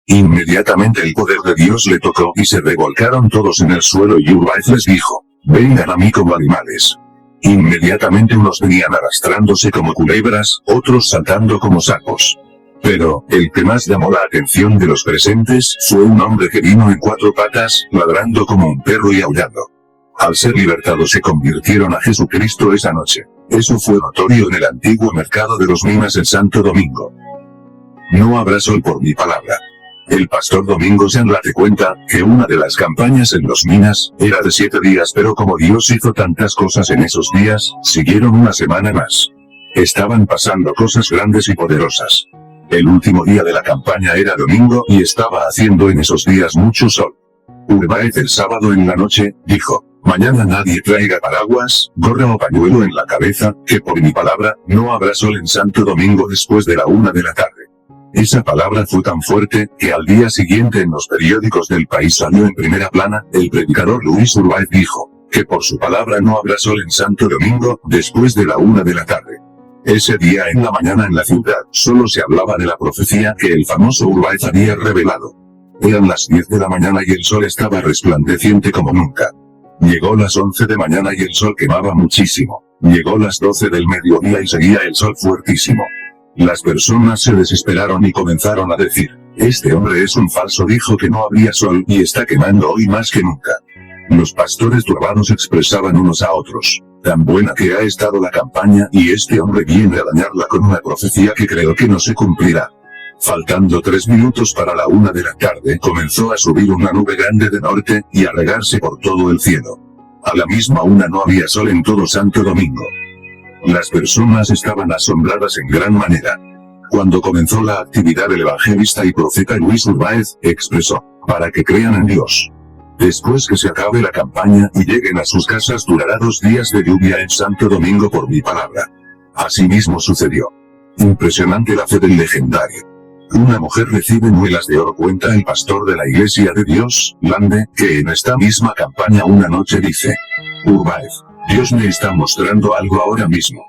Inmediatamente el poder de Dios le tocó y se revolcaron todos en el suelo y Urbaiz les dijo, vengan a mí como animales. Inmediatamente unos venían arrastrándose como culebras, otros saltando como sapos. Pero, el que más llamó la atención de los presentes, fue un hombre que vino en 4 patas, ladrando como un perro y aullando. Al ser libertados se convirtieron a Jesucristo esa noche. Eso fue notorio en el antiguo mercado de los Minas en Santo Domingo. No habrá sol por mi palabra. El pastor Domingo Sanlate cuenta, que una de las campañas en los Minas, era de 7 días pero como Dios hizo tantas cosas en esos días, siguieron una semana más. Estaban pasando cosas grandes y poderosas. El último día de la campaña era domingo y estaba haciendo en esos días mucho sol. Urbaiz el sábado en la noche, dijo, mañana nadie traiga paraguas, gorra o pañuelo en la cabeza, que por mi palabra, no habrá sol en Santo Domingo después de la 1 de la tarde. Esa palabra fue tan fuerte, que al día siguiente en los periódicos del país salió en primera plana, el predicador Luis Urbaiz dijo, que por su palabra no habrá sol en Santo Domingo, después de la 1 de la tarde. Ese día en la mañana en la ciudad, solo se hablaba de la profecía que el famoso Urbaiz había revelado. Eran las 10 de la mañana y el sol estaba resplandeciente como nunca. Llegó las 11 de mañana y el sol quemaba muchísimo. Llegó las 12 del mediodía y seguía el sol fuertísimo. Las personas se desesperaron y comenzaron a decir, este hombre es un falso, dijo que no habría sol y está quemando hoy más que nunca. Los pastores turbados expresaban unos a otros, tan buena que ha estado la campaña y este hombre viene a dañarla con una profecía que creo que no se cumplirá. Faltando 3 minutos para la 1 de la tarde comenzó a subir una nube grande de norte y a regarse por todo el cielo. A la misma 1 no había sol en todo Santo Domingo. Las personas estaban asombradas en gran manera. Cuando comenzó la actividad del evangelista y profeta Luis Urbaiz, expresó, para que crean en Dios. Después que se acabe la campaña y lleguen a sus casas durará 2 días de lluvia en Santo Domingo por mi palabra. Así mismo sucedió. Impresionante la fe del legendario. Una mujer recibe muelas de oro, cuenta el pastor de la Iglesia de Dios, Lande, que en esta misma campaña una noche dice, Urbaiz, Dios me está mostrando algo ahora mismo.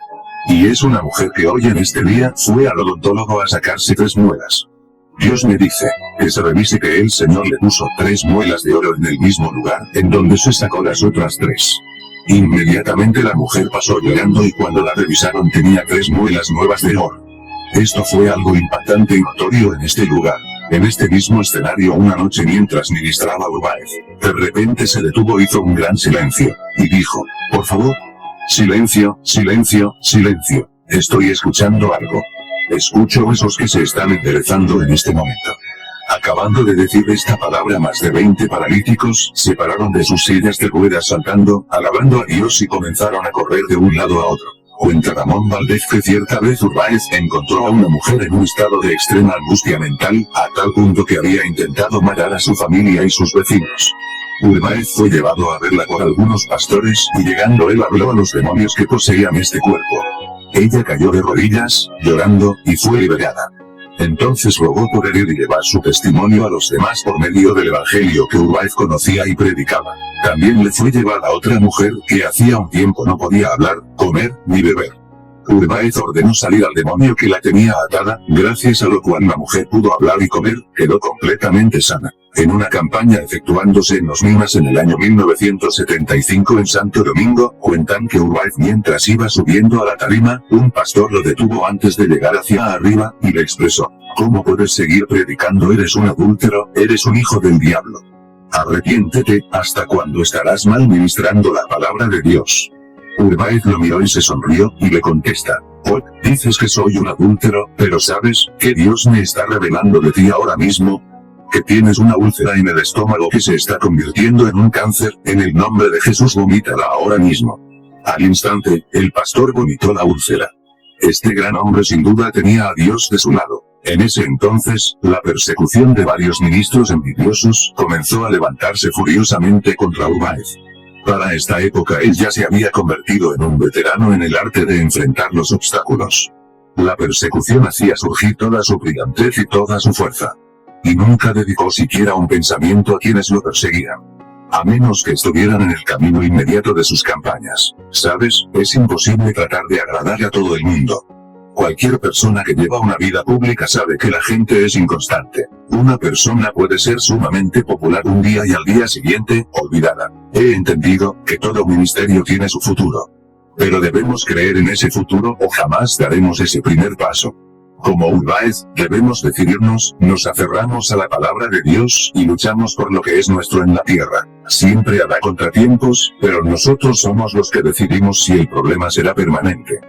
Y es una mujer que hoy en este día fue al odontólogo a sacarse 3 muelas. Dios me dice, que se revise que el Señor le puso 3 muelas de oro en el mismo lugar, en donde se sacó las otras 3. Inmediatamente la mujer pasó llorando y cuando la revisaron tenía 3 muelas nuevas de oro. Esto fue algo impactante y notorio en este lugar. En este mismo escenario una noche mientras ministraba Urbaiz, de repente se detuvo, hizo un gran silencio, y dijo, por favor, silencio, silencio, silencio, estoy escuchando algo. Escucho huesos que se están enderezando en este momento. Acabando de decir esta palabra, más de 20 paralíticos se pararon de sus sillas de ruedas saltando, alabando a Dios y comenzaron a correr de un lado a otro. Cuenta Ramón Valdez que cierta vez Urbaiz encontró a una mujer en un estado de extrema angustia mental, a tal punto que había intentado matar a su familia y sus vecinos. Urbaiz fue llevado a verla por algunos pastores, y llegando él habló a los demonios que poseían este cuerpo. Ella cayó de rodillas, llorando, y fue liberada. Entonces rogó poder ir y llevar su testimonio a los demás por medio del evangelio que Urbaiz conocía y predicaba. También le fue llevada otra mujer que hacía un tiempo no podía hablar, comer, ni beber. Urbaiz ordenó salir al demonio que la tenía atada, gracias a lo cual la mujer pudo hablar y comer, quedó completamente sana. En una campaña efectuándose en los Minas en el año 1975 en Santo Domingo, cuentan que Urbaiz mientras iba subiendo a la tarima, un pastor lo detuvo antes de llegar hacia arriba, y le expresó, ¿cómo puedes seguir predicando? Eres un adúltero, eres un hijo del diablo. Arrepiéntete, ¿hasta cuándo estarás mal ministrando la palabra de Dios? Urbaiz lo miró y se sonrió, y le contesta, oh, dices que soy un adúltero, pero ¿sabes que Dios me está revelando de ti ahora mismo? Que tienes una úlcera en el estómago que se está convirtiendo en un cáncer, en el nombre de Jesús vomítala ahora mismo. Al instante, el pastor vomitó la úlcera. Este gran hombre sin duda tenía a Dios de su lado. En ese entonces, la persecución de varios ministros envidiosos comenzó a levantarse furiosamente contra Urbaiz. Para esta época él ya se había convertido en un veterano en el arte de enfrentar los obstáculos. La persecución hacía surgir toda su brillantez y toda su fuerza. Y nunca dedicó siquiera un pensamiento a quienes lo perseguían. A menos que estuvieran en el camino inmediato de sus campañas. ¿Sabes? Es imposible tratar de agradar a todo el mundo. Cualquier persona que lleva una vida pública sabe que la gente es inconstante. Una persona puede ser sumamente popular un día y al día siguiente, olvidada. He entendido que todo ministerio tiene su futuro. Pero debemos creer en ese futuro o jamás daremos ese primer paso. Como Urbáez, debemos decidirnos, nos aferramos a la palabra de Dios y luchamos por lo que es nuestro en la tierra. Siempre habrá contratiempos, pero nosotros somos los que decidimos si el problema será permanente.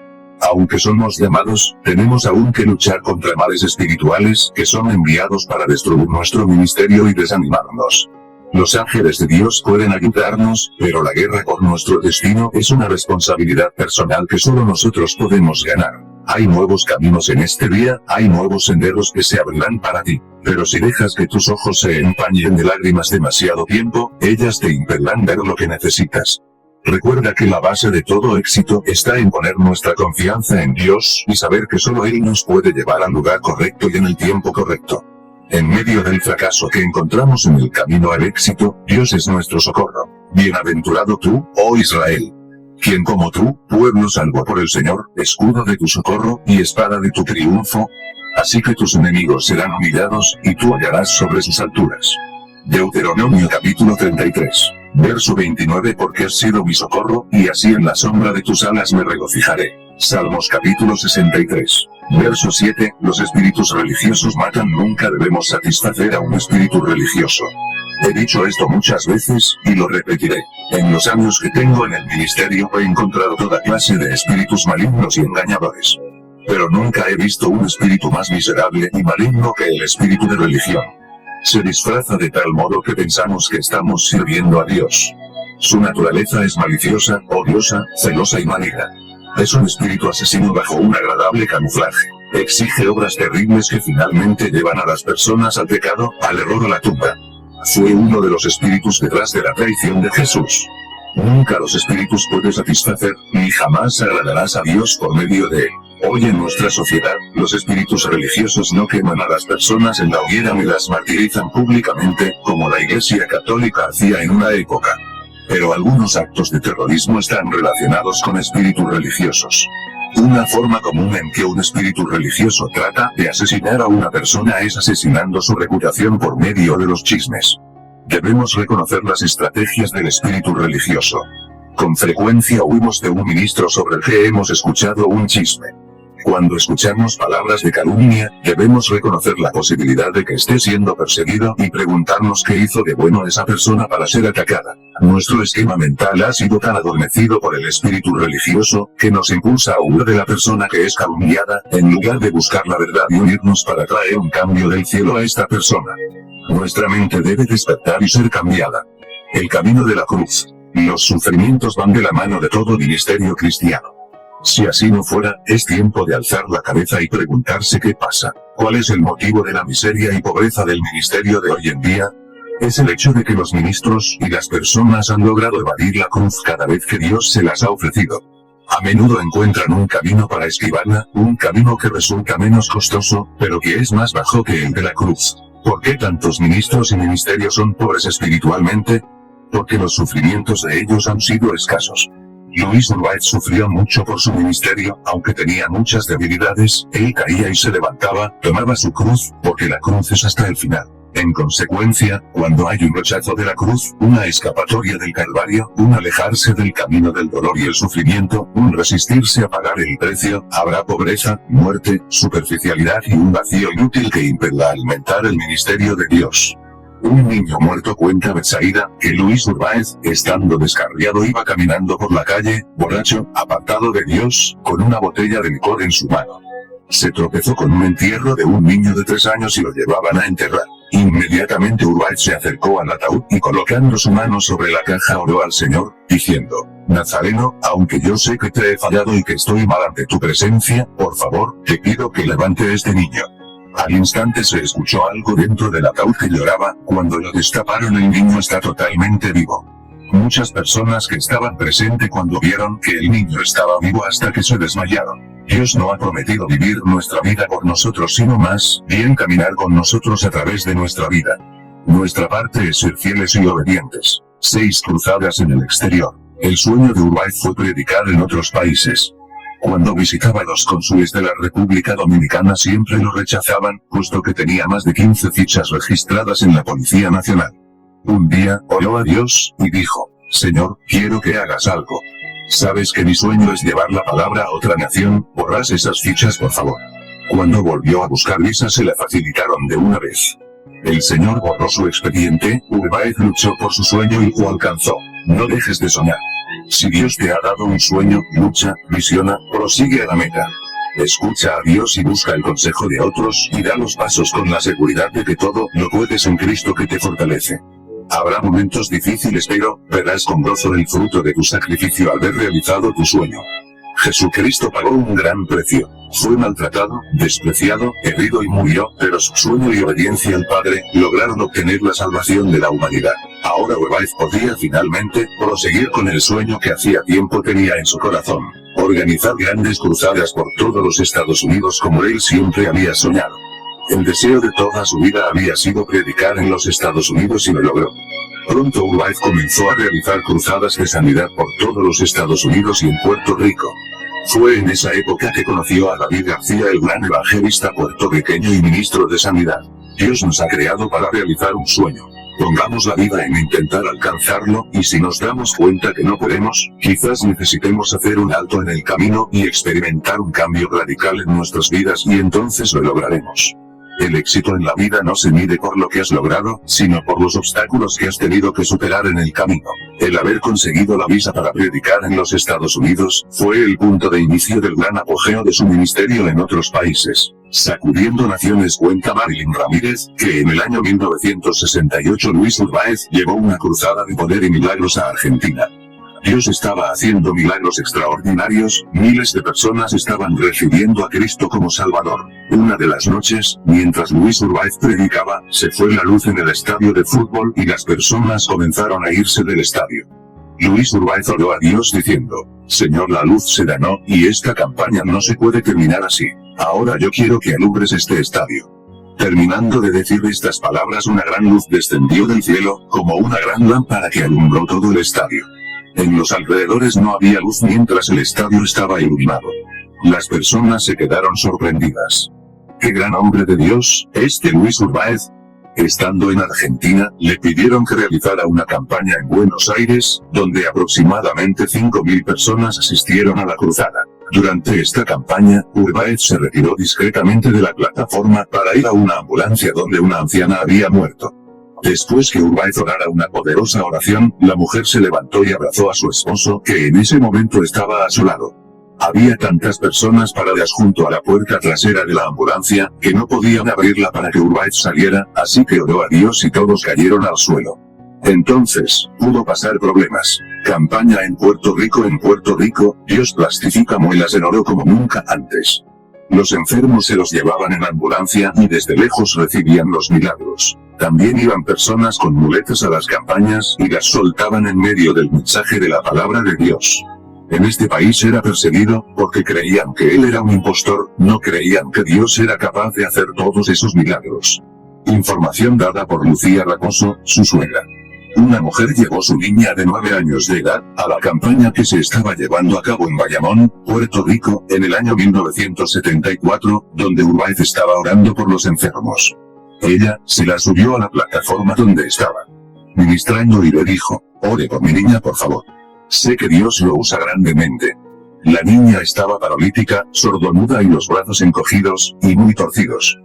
Aunque somos llamados, tenemos aún que luchar contra males espirituales que son enviados para destruir nuestro ministerio y desanimarnos. Los ángeles de Dios pueden ayudarnos, pero la guerra por nuestro destino es una responsabilidad personal que solo nosotros podemos ganar. Hay nuevos caminos en este día, hay nuevos senderos que se abrirán para ti, pero si dejas que tus ojos se empañen de lágrimas demasiado tiempo, ellas te impedirán ver lo que necesitas. Recuerda que la base de todo éxito está en poner nuestra confianza en Dios y saber que solo Él nos puede llevar al lugar correcto y en el tiempo correcto. En medio del fracaso que encontramos en el camino al éxito, Dios es nuestro socorro. Bienaventurado tú, oh Israel, quien como tú, pueblo salvo por el Señor, escudo de tu socorro y espada de tu triunfo. Así que tus enemigos serán humillados y tú hallarás sobre sus alturas. Deuteronomio capítulo 33. Verso 29. Porque has sido mi socorro, y así en la sombra de tus alas me regocijaré. Salmos capítulo 63. Verso 7. Los espíritus religiosos matan. Nunca debemos satisfacer a un espíritu religioso. He dicho esto muchas veces, y lo repetiré. En los años que tengo en el ministerio he encontrado toda clase de espíritus malignos y engañadores. Pero nunca he visto un espíritu más miserable y maligno que el espíritu de religión. Se disfraza de tal modo que pensamos que estamos sirviendo a Dios. Su naturaleza es maliciosa, odiosa, celosa y maligna. Es un espíritu asesino bajo un agradable camuflaje. Exige obras terribles que finalmente llevan a las personas al pecado, al error o a la tumba. Fue uno de los espíritus detrás de la traición de Jesús. Nunca los espíritus pueden satisfacer, ni jamás agradarás a Dios por medio de él. Hoy en nuestra sociedad, los espíritus religiosos no queman a las personas en la hoguera ni las martirizan públicamente, como la Iglesia Católica hacía en una época. Pero algunos actos de terrorismo están relacionados con espíritus religiosos. Una forma común en que un espíritu religioso trata de asesinar a una persona es asesinando su reputación por medio de los chismes. Debemos reconocer las estrategias del espíritu religioso. Con frecuencia huimos de un ministro sobre el que hemos escuchado un chisme. Cuando escuchamos palabras de calumnia, debemos reconocer la posibilidad de que esté siendo perseguido y preguntarnos qué hizo de bueno esa persona para ser atacada. Nuestro esquema mental ha sido tan adormecido por el espíritu religioso, que nos impulsa a huir de la persona que es calumniada, en lugar de buscar la verdad y unirnos para traer un cambio del cielo a esta persona. Nuestra mente debe despertar y ser cambiada. El camino de la cruz. Los sufrimientos van de la mano de todo ministerio cristiano. Si así no fuera, es tiempo de alzar la cabeza y preguntarse qué pasa. ¿Cuál es el motivo de la miseria y pobreza del ministerio de hoy en día? Es el hecho de que los ministros y las personas han logrado evadir la cruz cada vez que Dios se las ha ofrecido. A menudo encuentran un camino para esquivarla, un camino que resulta menos costoso, pero que es más bajo que el de la cruz. ¿Por qué tantos ministros y ministerios son pobres espiritualmente? Porque los sufrimientos de ellos han sido escasos. Louis Urbáez sufrió mucho por su ministerio, aunque tenía muchas debilidades, él caía y se levantaba, tomaba su cruz, porque la cruz es hasta el final. En consecuencia, cuando hay un rechazo de la cruz, una escapatoria del Calvario, un alejarse del camino del dolor y el sufrimiento, un resistirse a pagar el precio, habrá pobreza, muerte, superficialidad y un vacío inútil que impedirá alimentar el ministerio de Dios. Un niño muerto cuenta Betsaida, que Louis Urbáez, estando descarriado iba caminando por la calle, borracho, apartado de Dios, con una botella de licor en su mano. Se tropezó con un entierro de un niño de 3 años y lo llevaban a enterrar. Inmediatamente Urbáez se acercó al ataúd y colocando su mano sobre la caja oró al Señor, diciendo: Nazareno, aunque yo sé que te he fallado y que estoy mal ante tu presencia, por favor, te pido que levante este niño. Al instante se escuchó algo dentro del ataúd que lloraba. Cuando lo destaparon, el niño está totalmente vivo. Muchas personas que estaban presentes cuando vieron que el niño estaba vivo hasta que se desmayaron. Dios no ha prometido vivir nuestra vida por nosotros, sino más bien caminar con nosotros a través de nuestra vida. Nuestra parte es ser fieles y obedientes. 6 cruzadas en el exterior. El sueño de Urbáez fue predicar en otros países. Cuando visitaba a los cónsules de la República Dominicana siempre lo rechazaban, puesto que tenía más de 15 fichas registradas en la Policía Nacional. Un día, oró a Dios, y dijo: Señor, quiero que hagas algo. Sabes que mi sueño es llevar la palabra a otra nación, borras esas fichas por favor. Cuando volvió a buscar visa se la facilitaron de una vez. El señor borró su expediente, Urbáez luchó por su sueño y lo alcanzó. No dejes de soñar. Si Dios te ha dado un sueño, lucha, visiona, prosigue a la meta. Escucha a Dios y busca el consejo de otros, y da los pasos con la seguridad de que todo lo puedes en Cristo que te fortalece. Habrá momentos difíciles pero verás con gozo el fruto de tu sacrificio al ver realizado tu sueño. Jesucristo pagó un gran precio. Fue maltratado, despreciado, herido y murió, pero su sueño y obediencia al Padre lograron obtener la salvación de la humanidad. Ahora Urbáez podía finalmente proseguir con el sueño que hacía tiempo tenía en su corazón: organizar grandes cruzadas por todos los Estados Unidos como él siempre había soñado. El deseo de toda su vida había sido predicar en los Estados Unidos y lo logró. Pronto Urbáez comenzó a realizar cruzadas de sanidad por todos los Estados Unidos y en Puerto Rico. Fue en esa época que conoció a David García, el gran evangelista puertorriqueño y ministro de Sanidad. Dios nos ha creado para realizar un sueño. Pongamos la vida en intentar alcanzarlo, y si nos damos cuenta que no podemos, quizás necesitemos hacer un alto en el camino y experimentar un cambio radical en nuestras vidas y entonces lo lograremos. El éxito en la vida no se mide por lo que has logrado, sino por los obstáculos que has tenido que superar en el camino. El haber conseguido la visa para predicar en los Estados Unidos fue el punto de inicio del gran apogeo de su ministerio en otros países, sacudiendo naciones. Cuenta Marilyn Ramírez, que en el año 1968 Luis Urbáez llevó una cruzada de poder y milagros a Argentina. Dios estaba haciendo milagros extraordinarios, miles de personas estaban recibiendo a Cristo como Salvador. Una de las noches, mientras Luis Urbáez predicaba, se fue la luz en el estadio de fútbol y las personas comenzaron a irse del estadio. Luis Urbáez oró a Dios diciendo: Señor, la luz se danó, y esta campaña no se puede terminar así. Ahora yo quiero que alumbres este estadio. Terminando de decir estas palabras, una gran luz descendió del cielo, como una gran lámpara que alumbró todo el estadio. En los alrededores no había luz mientras el estadio estaba iluminado. Las personas se quedaron sorprendidas. ¡Qué gran hombre de Dios, este Luis Urbáez! Estando en Argentina, le pidieron que realizara una campaña en Buenos Aires, donde aproximadamente 5.000 personas asistieron a la cruzada. Durante esta campaña, Urbáez se retiró discretamente de la plataforma para ir a una ambulancia donde una anciana había muerto. Después que Urbáez orara una poderosa oración, la mujer se levantó y abrazó a su esposo, que en ese momento estaba a su lado. Había tantas personas paradas junto a la puerta trasera de la ambulancia, que no podían abrirla para que Urbáez saliera, así que oró a Dios y todos cayeron al suelo. Entonces, pudo pasar problemas. Campaña en Puerto Rico. En Puerto Rico, Dios plastifica muelas en oro como nunca antes. Los enfermos se los llevaban en ambulancia y desde lejos recibían los milagros. También iban personas con muletas a las campañas y las soltaban en medio del mensaje de la palabra de Dios. En este país era perseguido, porque creían que él era un impostor, no creían que Dios era capaz de hacer todos esos milagros. Información dada por Lucía Raposo, su suegra. Una mujer llevó su niña de 9 años de edad a la campaña que se estaba llevando a cabo en Bayamón, Puerto Rico, en el año 1974, donde Urbáez estaba orando por los enfermos. Ella se la subió a la plataforma donde estaba ministrando y le dijo: ore por mi niña por favor. Sé que Dios lo usa grandemente. La niña estaba paralítica, sordomuda y los brazos encogidos, y muy torcidos.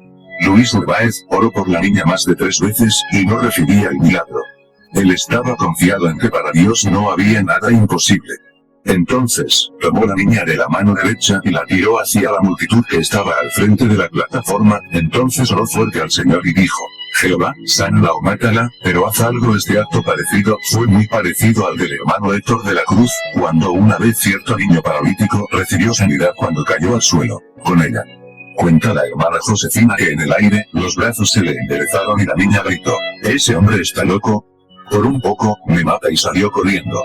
Luis Urbáez oró por la niña más de 3 veces, y no recibía el milagro. Él estaba confiado en que para Dios no había nada imposible. Entonces, tomó la niña de la mano derecha y la tiró hacia la multitud que estaba al frente de la plataforma. Entonces oró fuerte al Señor y dijo: Jehová, sánala o mátala, pero haz algo. Este acto parecido fue muy parecido al del hermano Héctor de la Cruz, cuando una vez cierto niño paralítico recibió sanidad cuando cayó al suelo con ella. Cuenta la hermana Josefina que en el aire, los brazos se le enderezaron y la niña gritó: ese hombre está loco. Por un poco, me mata, y salió corriendo.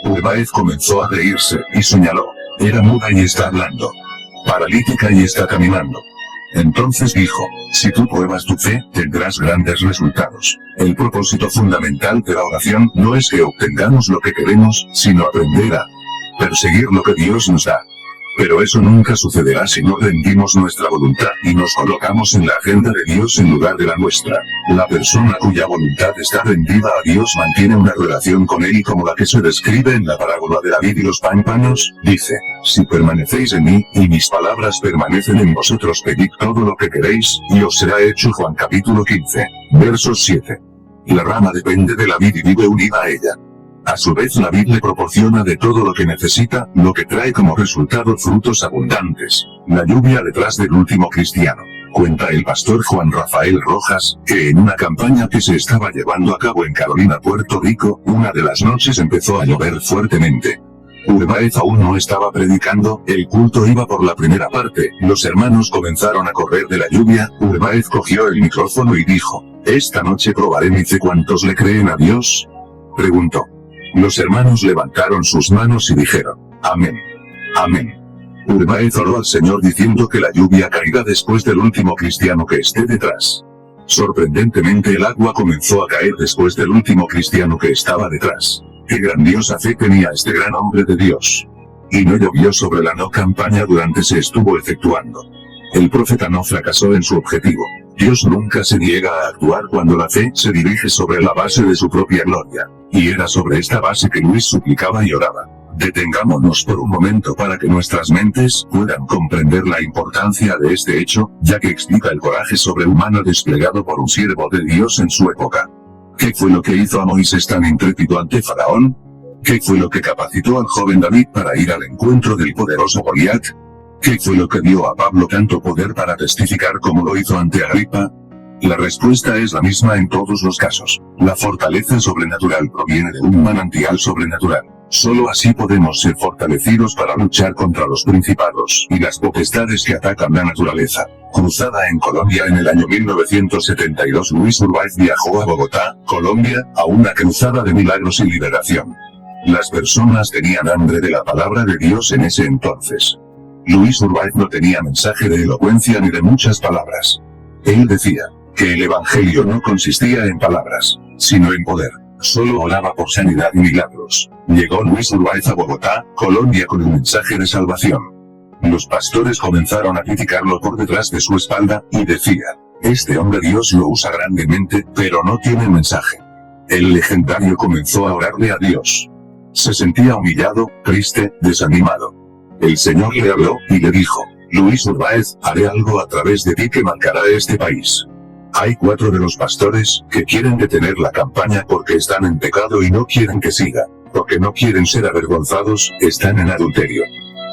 Urbáez comenzó a reírse, y señaló: era muda y está hablando. Paralítica y está caminando. Entonces dijo: si tú pruebas tu fe, tendrás grandes resultados. El propósito fundamental de la oración no es que obtengamos lo que queremos, sino aprender a perseguir lo que Dios nos da. Pero eso nunca sucederá si no rendimos nuestra voluntad y nos colocamos en la agenda de Dios en lugar de la nuestra. La persona cuya voluntad está rendida a Dios mantiene una relación con Él y como la que se describe en la parábola de la vid y los pámpanos, dice, si permanecéis en mí, y mis palabras permanecen en vosotros, pedid todo lo que queréis, y os será hecho. Juan capítulo 15, versos 7. La rama depende de la vid y vive unida a ella. A su vez la vid le proporciona de todo lo que necesita, lo que trae como resultado frutos abundantes. La lluvia detrás del último cristiano. Cuenta el pastor Juan Rafael Rojas, que en una campaña que se estaba llevando a cabo en Carolina, Puerto Rico, una de las noches empezó a llover fuertemente. Urbáez aún no estaba predicando, el culto iba por la primera parte, los hermanos comenzaron a correr de la lluvia, Urbáez cogió el micrófono y dijo, esta noche probaré mi fe. ¿Cuántos le creen a Dios?, preguntó. Los hermanos levantaron sus manos y dijeron, amén. Amén. Urbáez oró al Señor diciendo que la lluvia caiga después del último cristiano que esté detrás. Sorprendentemente el agua comenzó a caer después del último cristiano que estaba detrás. Qué grandiosa fe tenía este gran hombre de Dios. Y no llovió sobre la no campaña durante se estuvo efectuando. El profeta no fracasó en su objetivo. Dios nunca se niega a actuar cuando la fe se dirige sobre la base de su propia gloria. Y era sobre esta base que Luis suplicaba y oraba. Detengámonos por un momento para que nuestras mentes puedan comprender la importancia de este hecho, ya que explica el coraje sobrehumano desplegado por un siervo de Dios en su época. ¿Qué fue lo que hizo a Moisés tan intrépido ante Faraón? ¿Qué fue lo que capacitó al joven David para ir al encuentro del poderoso Goliat? ¿Qué fue lo que dio a Pablo tanto poder para testificar como lo hizo ante Agripa? La respuesta es la misma en todos los casos. La fortaleza sobrenatural proviene de un manantial sobrenatural. Solo así podemos ser fortalecidos para luchar contra los principados y las potestades que atacan la naturaleza. Cruzada en Colombia en el año 1972, Luis Urbáez viajó a Bogotá, Colombia, a una cruzada de milagros y liberación. Las personas tenían hambre de la palabra de Dios en ese entonces. Luis Urbáez no tenía mensaje de elocuencia ni de muchas palabras. Él decía que el evangelio no consistía en palabras, sino en poder. Solo oraba por sanidad y milagros. Llegó Luis Urbáez a Bogotá, Colombia, con un mensaje de salvación. Los pastores comenzaron a criticarlo por detrás de su espalda, y decían, este hombre Dios lo usa grandemente, pero no tiene mensaje. El legendario comenzó a orarle a Dios. Se sentía humillado, triste, desanimado. El Señor le habló, y le dijo, Luis Urbáez, haré algo a través de ti que marcará este país. Hay 4 de los pastores que quieren detener la campaña porque están en pecado y no quieren que siga, porque no quieren ser avergonzados, están en adulterio.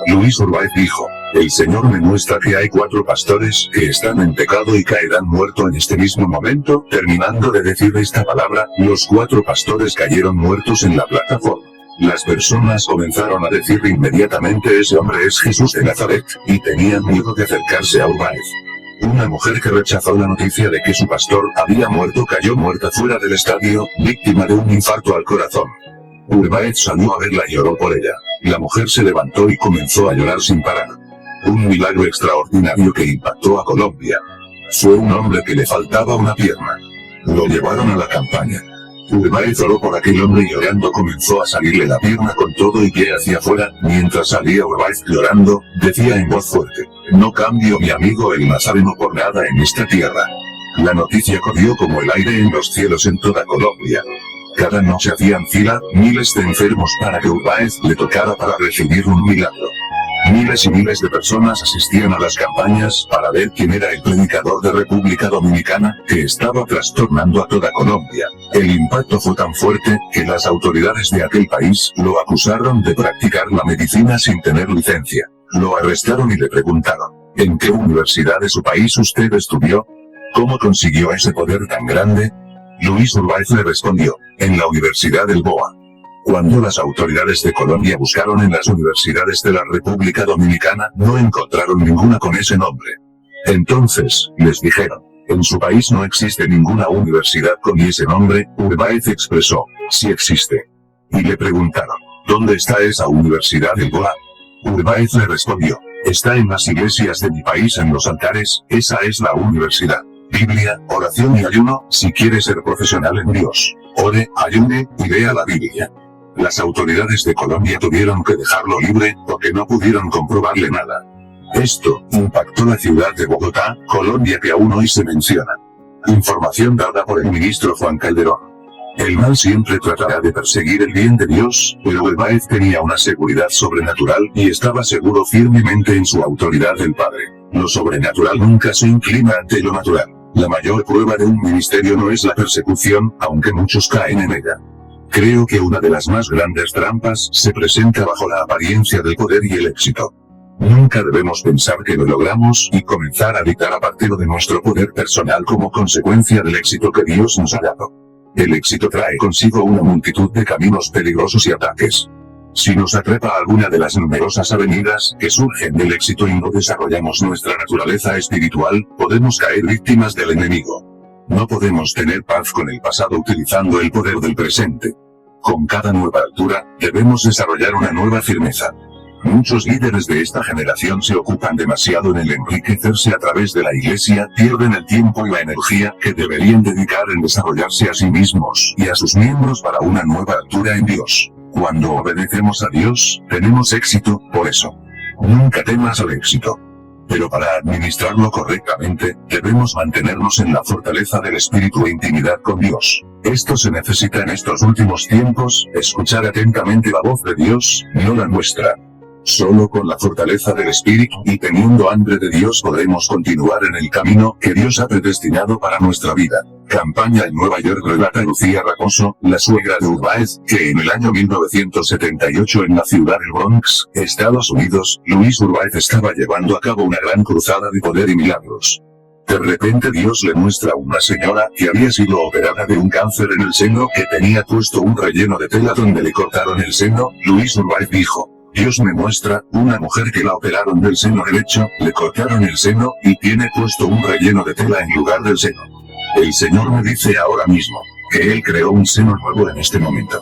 Luis Urbáez dijo, el Señor me muestra que hay 4 pastores que están en pecado y caerán muertos en este mismo momento. Terminando de decir esta palabra, los 4 pastores cayeron muertos en la plataforma. Las personas comenzaron a decir inmediatamente, ese hombre es Jesús de Nazaret, y tenían miedo de acercarse a Urbáez. Una mujer que rechazó la noticia de que su pastor había muerto cayó muerta fuera del estadio, víctima de un infarto al corazón. Urbáez salió a verla y lloró por ella. La mujer se levantó y comenzó a llorar sin parar. Un milagro extraordinario que impactó a Colombia. Fue un hombre que le faltaba una pierna. Lo llevaron a la campaña. Urbáez oró por aquel hombre y llorando comenzó a salirle la pierna con todo y pie hacia afuera. Mientras salía Urbáez llorando, decía en voz fuerte, no cambio mi amigo el Nazareno por nada en esta tierra. La noticia corrió como el aire en los cielos en toda Colombia. Cada noche hacían fila, miles de enfermos para que Urbáez le tocara para recibir un milagro. Miles y miles de personas asistían a las campañas para ver quién era el predicador de República Dominicana, que estaba trastornando a toda Colombia. El impacto fue tan fuerte, que las autoridades de aquel país lo acusaron de practicar la medicina sin tener licencia. Lo arrestaron y le preguntaron, ¿en qué universidad de su país usted estudió? ¿Cómo consiguió ese poder tan grande? Luis Urbáez le respondió, en la Universidad del Boa. Cuando las autoridades de Colombia buscaron en las universidades de la República Dominicana, no encontraron ninguna con ese nombre. Entonces, les dijeron, en su país no existe ninguna universidad con ese nombre. Urbáez expresó, sí existe. Y le preguntaron, ¿dónde está esa universidad del Boa? Urbáez le respondió, está en las iglesias de mi país en los altares, esa es la universidad. Biblia, oración y ayuno, si quiere ser profesional en Dios. Ore, ayune, y lea la Biblia. Las autoridades de Colombia tuvieron que dejarlo libre, porque no pudieron comprobarle nada. Esto impactó la ciudad de Bogotá, Colombia, que aún hoy se menciona. Información dada por el ministro Juan Calderón. El mal siempre tratará de perseguir el bien de Dios, pero Urbáez tenía una seguridad sobrenatural y estaba seguro firmemente en su autoridad del Padre. Lo sobrenatural nunca se inclina ante lo natural. La mayor prueba de un ministerio no es la persecución, aunque muchos caen en ella. Creo que una de las más grandes trampas se presenta bajo la apariencia del poder y el éxito. Nunca debemos pensar que lo logramos y comenzar a dictar a partir de nuestro poder personal como consecuencia del éxito que Dios nos ha dado. El éxito trae consigo una multitud de caminos peligrosos y ataques. Si nos atrapa alguna de las numerosas avenidas que surgen del éxito y no desarrollamos nuestra naturaleza espiritual, podemos caer víctimas del enemigo. No podemos tener paz con el pasado utilizando el poder del presente. Con cada nueva altura, debemos desarrollar una nueva firmeza. Muchos líderes de esta generación se ocupan demasiado en el enriquecerse a través de la iglesia, pierden el tiempo y la energía que deberían dedicar en desarrollarse a sí mismos y a sus miembros para una nueva altura en Dios. Cuando obedecemos a Dios, tenemos éxito, por eso. Nunca temas al éxito. Pero para administrarlo correctamente, debemos mantenernos en la fortaleza del espíritu e intimidad con Dios. Esto se necesita en estos últimos tiempos, escuchar atentamente la voz de Dios, no la nuestra. Solo con la fortaleza del espíritu y teniendo hambre de Dios podremos continuar en el camino que Dios ha predestinado para nuestra vida. Campaña en Nueva York. Relata Lucía Raposo, la suegra de Urbáez, que en el año 1978 en la ciudad del Bronx, Estados Unidos, Luis Urbáez estaba llevando a cabo una gran cruzada de poder y milagros. De repente Dios le muestra a una señora que había sido operada de un cáncer en el seno, que tenía puesto un relleno de tela donde le cortaron el seno. Luis Urbáez dijo: Dios me muestra una mujer que la operaron del seno derecho, le cortaron el seno, y tiene puesto un relleno de tela en lugar del seno. El Señor me dice ahora mismo que Él creó un seno nuevo en este momento.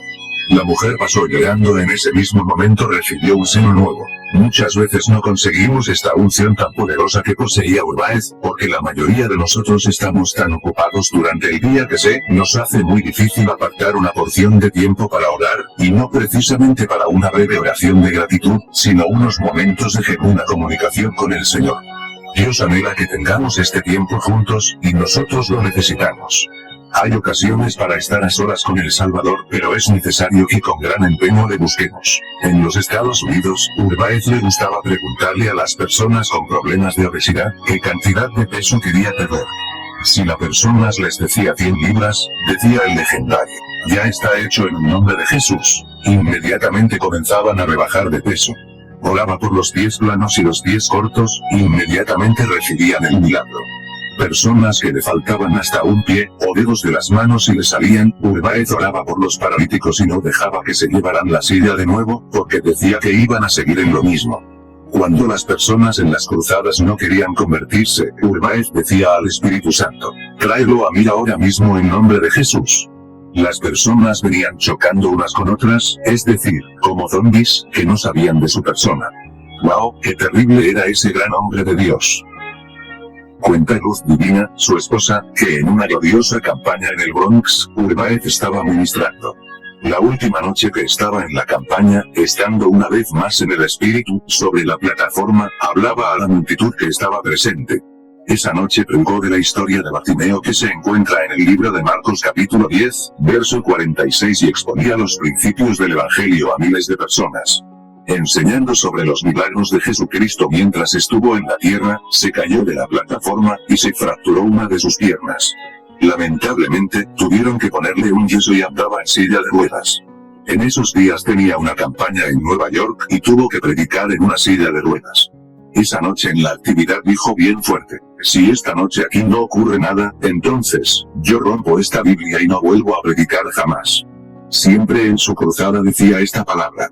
La mujer pasó llorando. En ese mismo momento recibió un seno nuevo. Muchas veces no conseguimos esta unción tan poderosa que poseía Urbáez, porque la mayoría de nosotros estamos tan ocupados durante el día que se nos hace muy difícil apartar una porción de tiempo para orar, y no precisamente para una breve oración de gratitud, sino unos momentos de genuina comunicación con el Señor. Dios anhela que tengamos este tiempo juntos, y nosotros lo necesitamos. Hay ocasiones para estar a solas con el Salvador, pero es necesario que con gran empeño le busquemos. En los Estados Unidos, Urbáez le gustaba preguntarle a las personas con problemas de obesidad qué cantidad de peso quería perder. Si la persona les decía 100 libras, decía el legendario: ya está hecho en el nombre de Jesús. Inmediatamente comenzaban a rebajar de peso. Oraba por los pies planos y los pies cortos, inmediatamente recibían el milagro. Personas que le faltaban hasta un pie o dedos de las manos y le salían, Urbáez oraba por los paralíticos y no dejaba que se llevaran la silla de nuevo, porque decía que iban a seguir en lo mismo. Cuando las personas en las cruzadas no querían convertirse, Urbáez decía al Espíritu Santo: tráelo a mí ahora mismo en nombre de Jesús. Las personas venían chocando unas con otras, es decir, como zombies, que no sabían de su persona. ¡Wow! ¡Qué terrible era ese gran hombre de Dios! Cuenta Luz Divina, su esposa, que en una gloriosa campaña en el Bronx, Urbáez estaba ministrando. La última noche que estaba en la campaña, estando una vez más en el espíritu, sobre la plataforma, hablaba a la multitud que estaba presente. Esa noche predicó de la historia de Bartimeo que se encuentra en el libro de Marcos capítulo 10, verso 46 y exponía los principios del Evangelio a miles de personas. Enseñando sobre los milagros de Jesucristo mientras estuvo en la tierra, se cayó de la plataforma y se fracturó una de sus piernas. Lamentablemente, tuvieron que ponerle un yeso y andaba en silla de ruedas. En esos días tenía una campaña en Nueva York y tuvo que predicar en una silla de ruedas. Esa noche en la actividad dijo bien fuerte: si esta noche aquí no ocurre nada, entonces, yo rompo esta Biblia y no vuelvo a predicar jamás. Siempre en su cruzada decía esta palabra.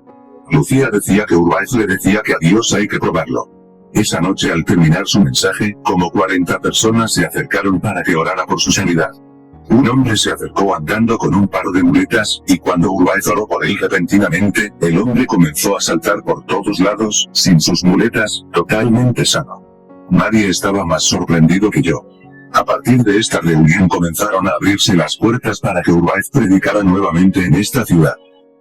Lucía decía que Urbáez le decía que a Dios hay que probarlo. Esa noche al terminar su mensaje, como 40 personas se acercaron para que orara por su sanidad. Un hombre se acercó andando con un par de muletas, y cuando Urbáez oró por él repentinamente, el hombre comenzó a saltar por todos lados, sin sus muletas, totalmente sano. Nadie estaba más sorprendido que yo. A partir de esta reunión comenzaron a abrirse las puertas para que Urbáez predicara nuevamente en esta ciudad.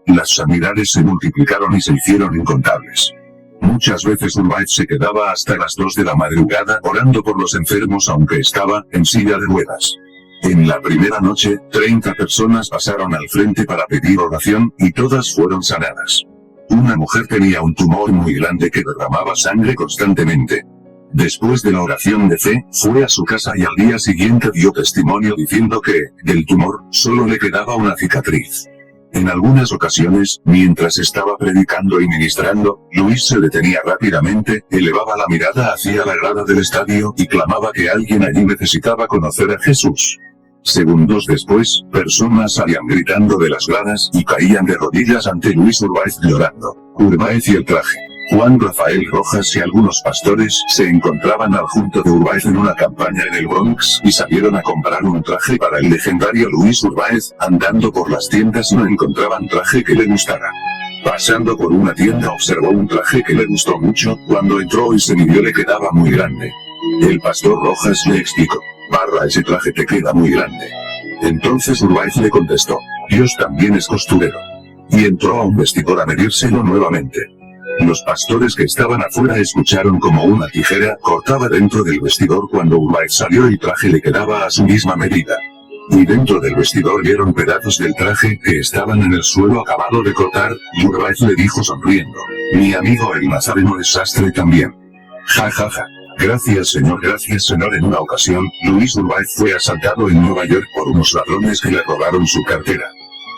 Las sanidades se multiplicaron y se hicieron incontables. Muchas veces Urbaiz se quedaba hasta las 2 de la madrugada orando por los enfermos aunque estaba en silla de ruedas. En la primera noche, 30 personas pasaron al frente para pedir oración, y todas fueron sanadas. Una mujer tenía un tumor muy grande que derramaba sangre constantemente. Después de la oración de fe, fue a su casa y al día siguiente dio testimonio diciendo que, del tumor, solo le quedaba una cicatriz. En algunas ocasiones, mientras estaba predicando y ministrando, Luis se detenía rápidamente, elevaba la mirada hacia la grada del estadio y clamaba que alguien allí necesitaba conocer a Jesús. Segundos después, personas salían gritando de las gradas y caían de rodillas ante Luis Urbaiz llorando. Urbaiz y el traje. Juan Rafael Rojas y algunos pastores se encontraban al junto de Urbaiz en una campaña en el Bronx y salieron a comprar un traje para el legendario Luis Urbaiz. Andando por las tiendas no encontraban traje que le gustara. Pasando por una tienda observó un traje que le gustó mucho, cuando entró y se midió le quedaba muy grande. El pastor Rojas le explicó: "Barra, ese traje te queda muy grande". Entonces Urbaiz le contestó: "Dios también es costurero". Y entró a un vestidor a medírselo nuevamente. Los pastores que estaban afuera escucharon como una tijera cortaba dentro del vestidor cuando Urbaiz salió y el traje le quedaba a su misma medida. Y dentro del vestidor vieron pedazos del traje que estaban en el suelo acabado de cortar, y Urbaiz le dijo sonriendo: "Mi amigo el nazareno es sastre también". Ja ja ja. Gracias señor, gracias señor. En una ocasión, Luis Urbaiz fue asaltado en Nueva York por unos ladrones que le robaron su cartera.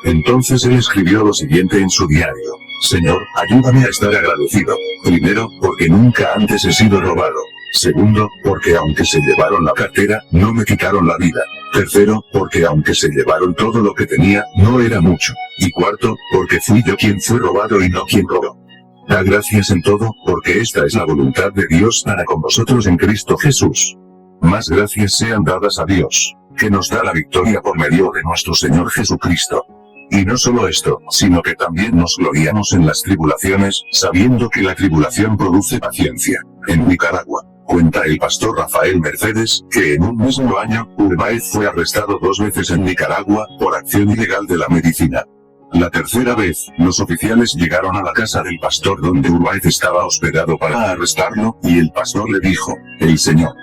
Entonces él escribió lo siguiente en su diario: "Señor, ayúdame a estar agradecido. Primero, porque nunca antes he sido robado. Segundo, porque aunque se llevaron la cartera, no me quitaron la vida. Tercero, porque aunque se llevaron todo lo que tenía, no era mucho. Y cuarto, porque fui yo quien fue robado y no quien robó. Da gracias en todo, porque esta es la voluntad de Dios para con vosotros en Cristo Jesús". Más gracias sean dadas a Dios, que nos da la victoria por medio de nuestro Señor Jesucristo. Y no solo esto, sino que también nos gloriamos en las tribulaciones, sabiendo que la tribulación produce paciencia. En Nicaragua, cuenta el pastor Rafael Mercedes, que en un mismo año, Urbaiz fue arrestado 2 veces en Nicaragua, por acción ilegal de la medicina. La tercera vez, los oficiales llegaron a la casa del pastor donde Urbaiz estaba hospedado para arrestarlo, y el pastor le dijo: "El señor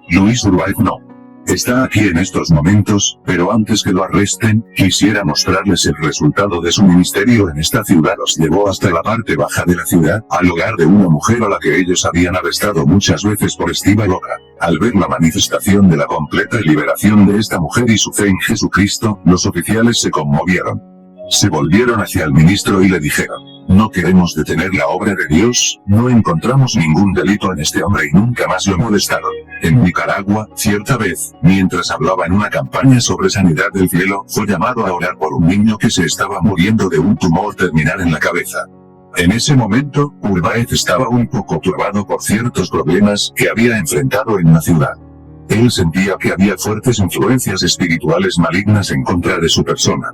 Luis Urbaiz no está aquí en estos momentos, pero antes que lo arresten, quisiera mostrarles el resultado de su ministerio en esta ciudad". Los llevó hasta la parte baja de la ciudad, al hogar de una mujer a la que ellos habían arrestado muchas veces por estiva loca. Al ver la manifestación de la completa liberación de esta mujer y su fe en Jesucristo, los oficiales se conmovieron. Se volvieron hacia el ministro y le dijeron: "No queremos detener la obra de Dios, no encontramos ningún delito en este hombre", y nunca más lo molestaron. En Nicaragua, cierta vez, mientras hablaba en una campaña sobre sanidad del cielo, fue llamado a orar por un niño que se estaba muriendo de un tumor terminal en la cabeza. En ese momento, Urbaiz estaba un poco turbado por ciertos problemas que había enfrentado en la ciudad. Él sentía que había fuertes influencias espirituales malignas en contra de su persona.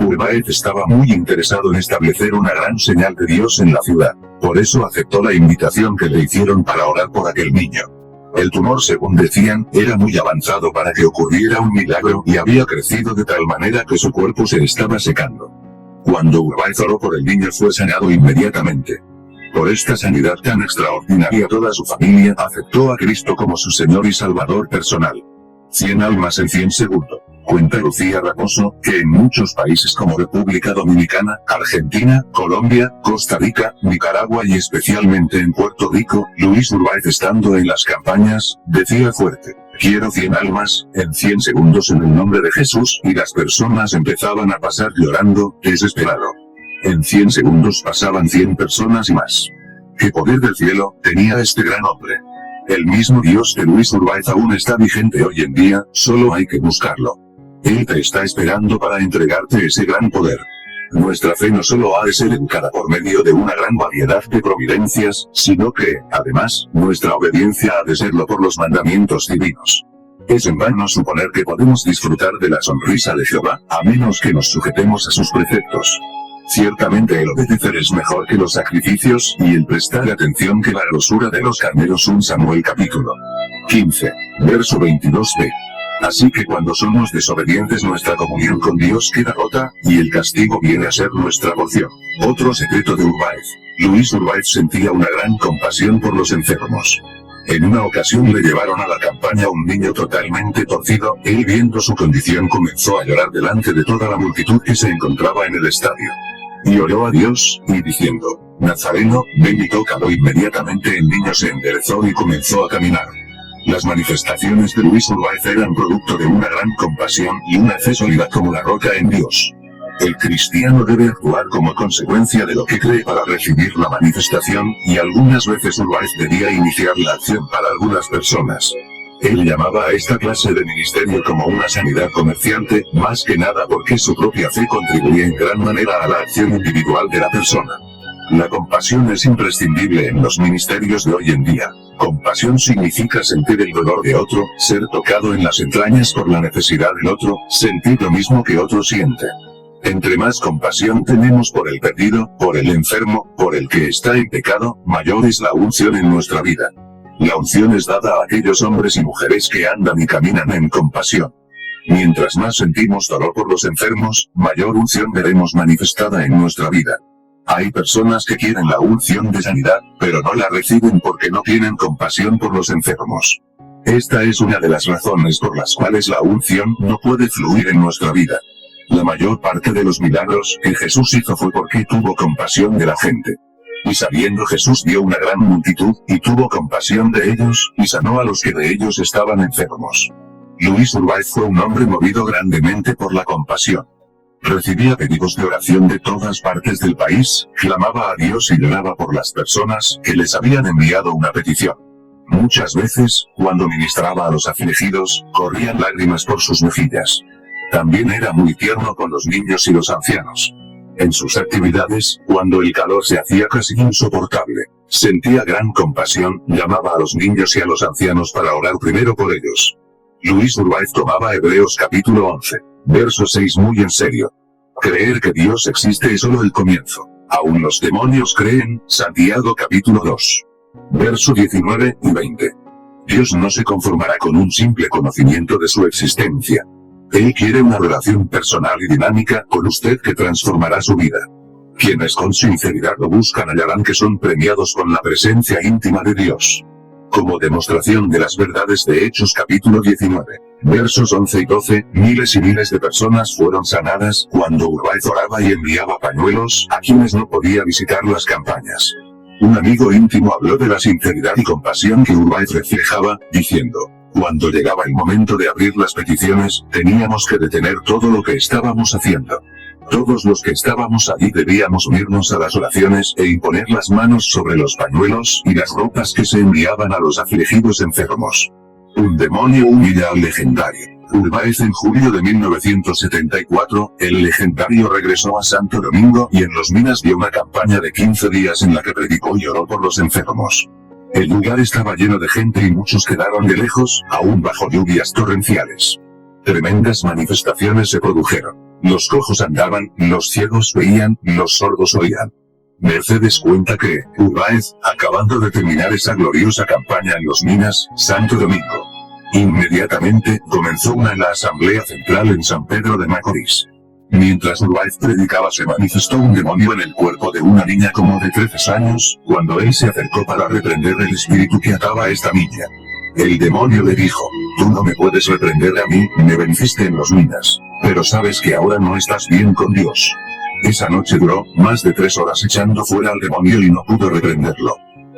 Urbaiz estaba muy interesado en establecer una gran señal de Dios en la ciudad. Por eso aceptó la invitación que le hicieron para orar por aquel niño. El tumor, según decían, era muy avanzado para que ocurriera un milagro y había crecido de tal manera que su cuerpo se estaba secando. Cuando Urbaiz oró por el niño fue sanado inmediatamente. Por esta sanidad tan extraordinaria toda su familia aceptó a Cristo como su Señor y Salvador personal. 100 almas en 100 segundos. Cuenta Lucía Raposo, que en muchos países como República Dominicana, Argentina, Colombia, Costa Rica, Nicaragua y especialmente en Puerto Rico, Luis Urbaiz, estando en las campañas, decía fuerte: "Quiero 100 almas, en 100 segundos en el nombre de Jesús", y las personas empezaban a pasar llorando, desesperado. En 100 segundos pasaban 100 personas y más. ¿Qué poder del cielo tenía este gran hombre? El mismo Dios de Luis Urbaiz aún está vigente hoy en día, solo hay que buscarlo. Él te está esperando para entregarte ese gran poder. Nuestra fe no solo ha de ser educada por medio de una gran variedad de providencias, sino que, además, nuestra obediencia ha de serlo por los mandamientos divinos. Es en vano suponer que podemos disfrutar de la sonrisa de Jehová, a menos que nos sujetemos a sus preceptos. Ciertamente el obedecer es mejor que los sacrificios, y el prestar atención que la grosura de los carneros. 1 Samuel capítulo 15, verso 22b. Así que cuando somos desobedientes nuestra comunión con Dios queda rota, y el castigo viene a ser nuestra porción. Otro secreto de Urbáez. Luis Urbáez sentía una gran compasión por los enfermos. En una ocasión le llevaron a la campaña un niño totalmente torcido, él viendo su condición comenzó a llorar delante de toda la multitud que se encontraba en el estadio. Y oró a Dios, y diciendo, Nazareno, ven y tócalo. Inmediatamente el niño se enderezó y comenzó a caminar. Las manifestaciones de Luis Urbáez eran producto de una gran compasión y una fe sólida como la roca en Dios. El cristiano debe actuar como consecuencia de lo que cree para recibir la manifestación, y algunas veces Urbáez debía iniciar la acción para algunas personas. Él llamaba a esta clase de ministerio como una sanidad comerciante, más que nada porque su propia fe contribuía en gran manera a la acción individual de la persona. La compasión es imprescindible en los ministerios de hoy en día. Compasión significa sentir el dolor de otro, ser tocado en las entrañas por la necesidad del otro, sentir lo mismo que otro siente. Entre más compasión tenemos por el perdido, por el enfermo, por el que está en pecado, mayor es la unción en nuestra vida. La unción es dada a aquellos hombres y mujeres que andan y caminan en compasión. Mientras más sentimos dolor por los enfermos, mayor unción veremos manifestada en nuestra vida. Hay personas que quieren la unción de sanidad, pero no la reciben porque no tienen compasión por los enfermos. Esta es una de las razones por las cuales la unción no puede fluir en nuestra vida. La mayor parte de los milagros que Jesús hizo fue porque tuvo compasión de la gente. Y sabiendo Jesús vio una gran multitud, y tuvo compasión de ellos, y sanó a los que de ellos estaban enfermos. Luis Urbáez fue un hombre movido grandemente por la compasión. Recibía pedidos de oración de todas partes del país, clamaba a Dios y lloraba por las personas que les habían enviado una petición. Muchas veces, cuando ministraba a los afligidos, corrían lágrimas por sus mejillas. También era muy tierno con los niños y los ancianos. En sus actividades, cuando el calor se hacía casi insoportable, sentía gran compasión, llamaba a los niños y a los ancianos para orar primero por ellos. Luis Urbáez tomaba Hebreos capítulo 11, verso 6 muy en serio. Creer que Dios existe es solo el comienzo. Aún los demonios creen, Santiago capítulo 2, verso 19 y 20. Dios no se conformará con un simple conocimiento de su existencia. Él quiere una relación personal y dinámica con usted que transformará su vida. Quienes con sinceridad lo buscan hallarán que son premiados con la presencia íntima de Dios. Como demostración de las verdades de Hechos capítulo 19, versos 11 y 12, miles y miles de personas fueron sanadas cuando Urbáez oraba y enviaba pañuelos a quienes no podía visitar las campañas. Un amigo íntimo habló de la sinceridad y compasión que Urbáez reflejaba, diciendo, cuando llegaba el momento de abrir las peticiones, teníamos que detener todo lo que estábamos haciendo. Todos los que estábamos allí debíamos unirnos a las oraciones e imponer las manos sobre los pañuelos y las ropas que se enviaban a los afligidos enfermos. Un demonio humilla al legendario. Urbáez en julio de 1974, el legendario regresó a Santo Domingo y en Los Minas dio una campaña de 15 días en la que predicó y oró por los enfermos. El lugar estaba lleno de gente y muchos quedaron de lejos, aún bajo lluvias torrenciales. Tremendas manifestaciones se produjeron. Los cojos andaban, los ciegos veían, los sordos oían. Mercedes cuenta que, Urbáez, acabando de terminar esa gloriosa campaña en Los Minas, Santo Domingo, inmediatamente comenzó una en la Asamblea Central en San Pedro de Macorís. Mientras Urbáez predicaba se manifestó un demonio en el cuerpo de una niña como de 13 años, cuando él se acercó para reprender el espíritu que ataba a esta niña. El demonio le dijo, tú no me puedes reprender a mí, me venciste en Los Minas, pero sabes que ahora no estás bien con Dios. Esa noche duró más de 3 horas echando fuera al demonio y no pudo reprenderlo.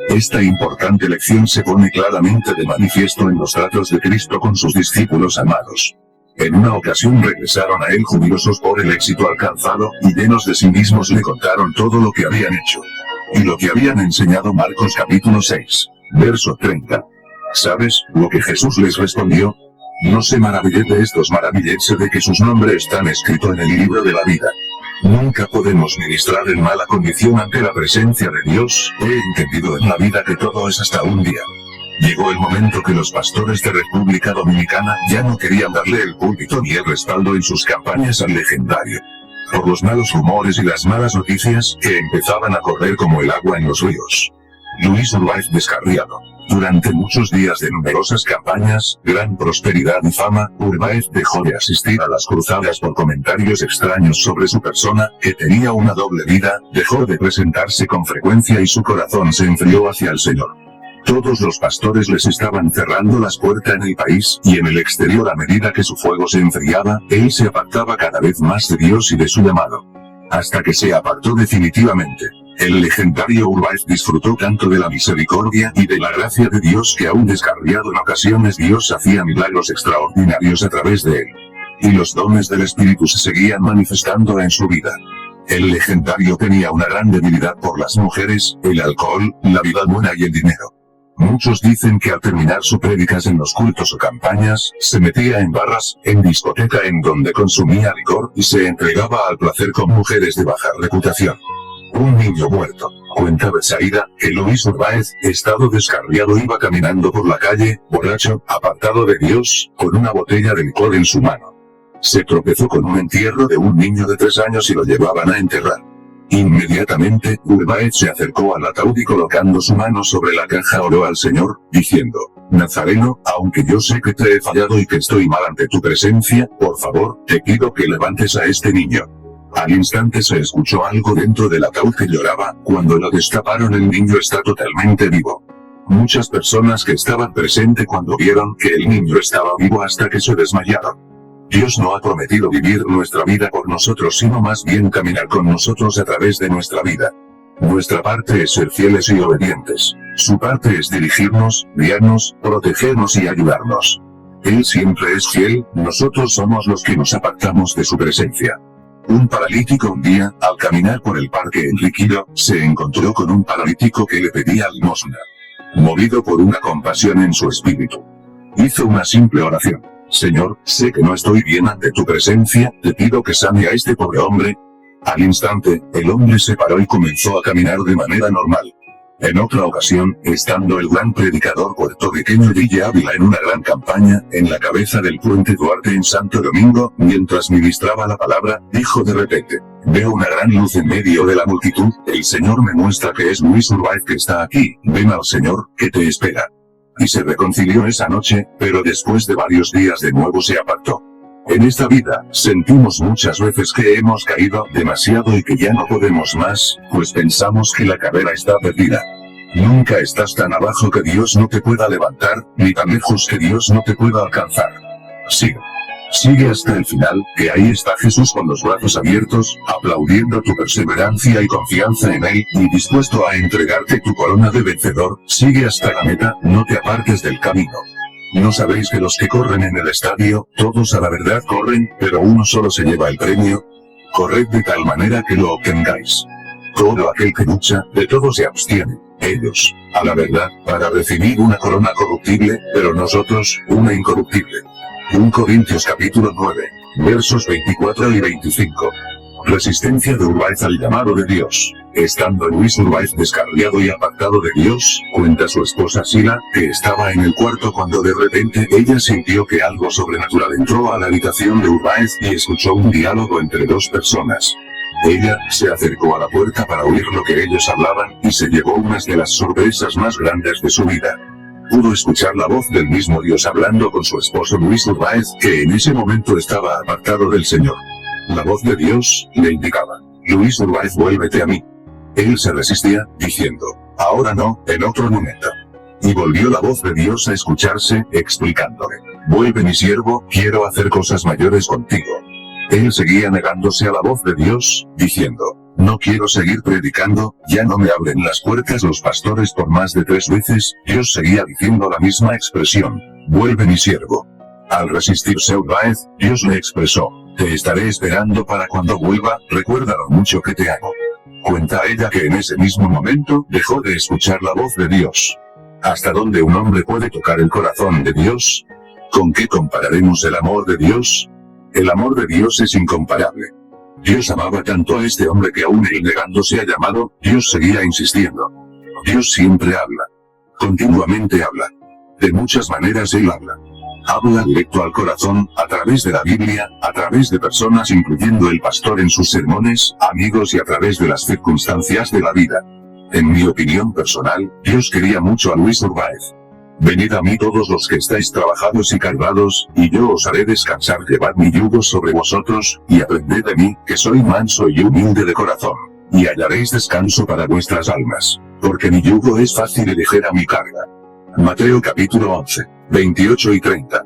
Esta importante lección se pone claramente de manifiesto en los tratos de Cristo con sus discípulos amados. En una ocasión regresaron a él jubilosos por el éxito alcanzado, y llenos de sí mismos le contaron todo lo que habían hecho. Y lo que habían enseñado. Marcos capítulo 6, verso 30. ¿Sabes lo que Jesús les respondió? No se maravillé de estos, maravillése de que sus nombres están escritos en el libro de la vida. Nunca podemos ministrar en mala condición ante la presencia de Dios. He entendido en la vida que todo es hasta un día. Llegó el momento que los pastores de República Dominicana ya no querían darle el púlpito ni el respaldo en sus campañas al legendario. Por los malos rumores y las malas noticias que empezaban a correr como el agua en los ríos. Luis Urbáez, descarriado Durante muchos días de numerosas campañas, gran prosperidad y fama, Urbáez dejó de asistir a las cruzadas por comentarios extraños sobre su persona, que tenía una doble vida, dejó de presentarse con frecuencia y su corazón se enfrió hacia el Señor. Todos los pastores les estaban cerrando las puertas en el país, y en el exterior a medida que su fuego se enfriaba, él se apartaba cada vez más de Dios y de su llamado. Hasta que se apartó definitivamente. El legendario Urbáez disfrutó tanto de la misericordia y de la gracia de Dios que aún descarriado en ocasiones Dios hacía milagros extraordinarios a través de él. Y los dones del Espíritu se seguían manifestando en su vida. El legendario tenía una gran debilidad por las mujeres, el alcohol, la vida buena y el dinero. Muchos dicen que al terminar sus prédicas en los cultos o campañas, se metía en barras, en discoteca en donde consumía licor y se entregaba al placer con mujeres de baja reputación. Un niño muerto, cuenta Betsaida, que Luis Urbáez, estado descarriado iba caminando por la calle, borracho, apartado de Dios, con una botella de licor en su mano. Se tropezó con un entierro de un niño de 3 años y lo llevaban a enterrar. Inmediatamente, Urbáez se acercó al ataúd y colocando su mano sobre la caja oró al Señor, diciendo: Nazareno, aunque yo sé que te he fallado y que estoy mal ante tu presencia, por favor, te pido que levantes a este niño. Al instante se escuchó algo dentro del ataúd que lloraba. Cuando lo destaparon, el niño está totalmente vivo. Muchas personas que estaban presentes cuando vieron que el niño estaba vivo hasta que se desmayaron. Dios no ha prometido vivir nuestra vida por nosotros, sino más bien caminar con nosotros a través de nuestra vida. Nuestra parte es ser fieles y obedientes. Su parte es dirigirnos, guiarnos, protegernos y ayudarnos. Él siempre es fiel, nosotros somos los que nos apartamos de su presencia. Un paralítico un día, al caminar por el parque Enriquillo, se encontró con un paralítico que le pedía limosna. Movido por una compasión en su espíritu, hizo una simple oración: Señor, sé que no estoy bien ante tu presencia, te pido que sane a este pobre hombre. Al instante, el hombre se paró y comenzó a caminar de manera normal. En otra ocasión, estando el gran predicador puertorriqueño Gille Ávila en una gran campaña, en la cabeza del puente Duarte en Santo Domingo, mientras ministraba la palabra, dijo de repente: veo una gran luz en medio de la multitud, el Señor me muestra que es Luis Urbáez que está aquí, ven al Señor, que te espera. Y se reconcilió esa noche, pero después de varios días de nuevo se apartó. En esta vida, sentimos muchas veces que hemos caído demasiado y que ya no podemos más, pues pensamos que la carrera está perdida. Nunca estás tan abajo que Dios no te pueda levantar, ni tan lejos que Dios no te pueda alcanzar. Sigue. Sigue hasta el final, que ahí está Jesús con los brazos abiertos, aplaudiendo tu perseverancia y confianza en Él, y dispuesto a entregarte tu corona de vencedor. Sigue hasta la meta, no te apartes del camino. ¿No sabéis que los que corren en el estadio, todos a la verdad corren, pero uno solo se lleva el premio? Corred de tal manera que lo obtengáis. Todo aquel que lucha, de todo se abstiene, ellos, a la verdad, para recibir una corona corruptible, pero nosotros, una incorruptible. 1 Corintios capítulo 9, versos 24 y 25. Resistencia de Urbáez al llamado de Dios. Estando Luis Urbáez descarriado y apartado de Dios, cuenta su esposa Sila, que estaba en el cuarto cuando de repente ella sintió que algo sobrenatural entró a la habitación de Urbáez y escuchó un diálogo entre 2 personas. Ella se acercó a la puerta para oír lo que ellos hablaban, y se llevó unas de las sorpresas más grandes de su vida. Pudo escuchar la voz del mismo Dios hablando con su esposo Luis Urbáez, que en ese momento estaba apartado del Señor. La voz de Dios le indicaba: Luis Urbáez, vuélvete a mí. Él se resistía, diciendo: ahora no, en otro momento. Y volvió la voz de Dios a escucharse, explicándole: vuelve mi siervo, quiero hacer cosas mayores contigo. Él seguía negándose a la voz de Dios, diciendo: no quiero seguir predicando, ya no me abren las puertas los pastores por más de 3 veces, Dios seguía diciendo la misma expresión: vuelve mi siervo. Al resistirse Urbáez, Dios le expresó: te estaré esperando para cuando vuelva, recuerda lo mucho que te amo. Cuenta ella que en ese mismo momento, dejó de escuchar la voz de Dios. ¿Hasta dónde un hombre puede tocar el corazón de Dios? ¿Con qué compararemos el amor de Dios? El amor de Dios es incomparable. Dios amaba tanto a este hombre que aún él negándose a llamado, Dios seguía insistiendo. Dios siempre habla. Continuamente habla. De muchas maneras Él habla. Habla directo al corazón, a través de la Biblia, a través de personas incluyendo el pastor en sus sermones, amigos y a través de las circunstancias de la vida. En mi opinión personal, Dios quería mucho a Luis Urbáez. Venid a mí todos los que estáis trabajados y cargados, y yo os haré descansar. Llevad mi yugo sobre vosotros, y aprended de mí, que soy manso y humilde de corazón, y hallaréis descanso para vuestras almas, porque mi yugo es fácil y ligera mi carga. Mateo capítulo 11, 28 y 30.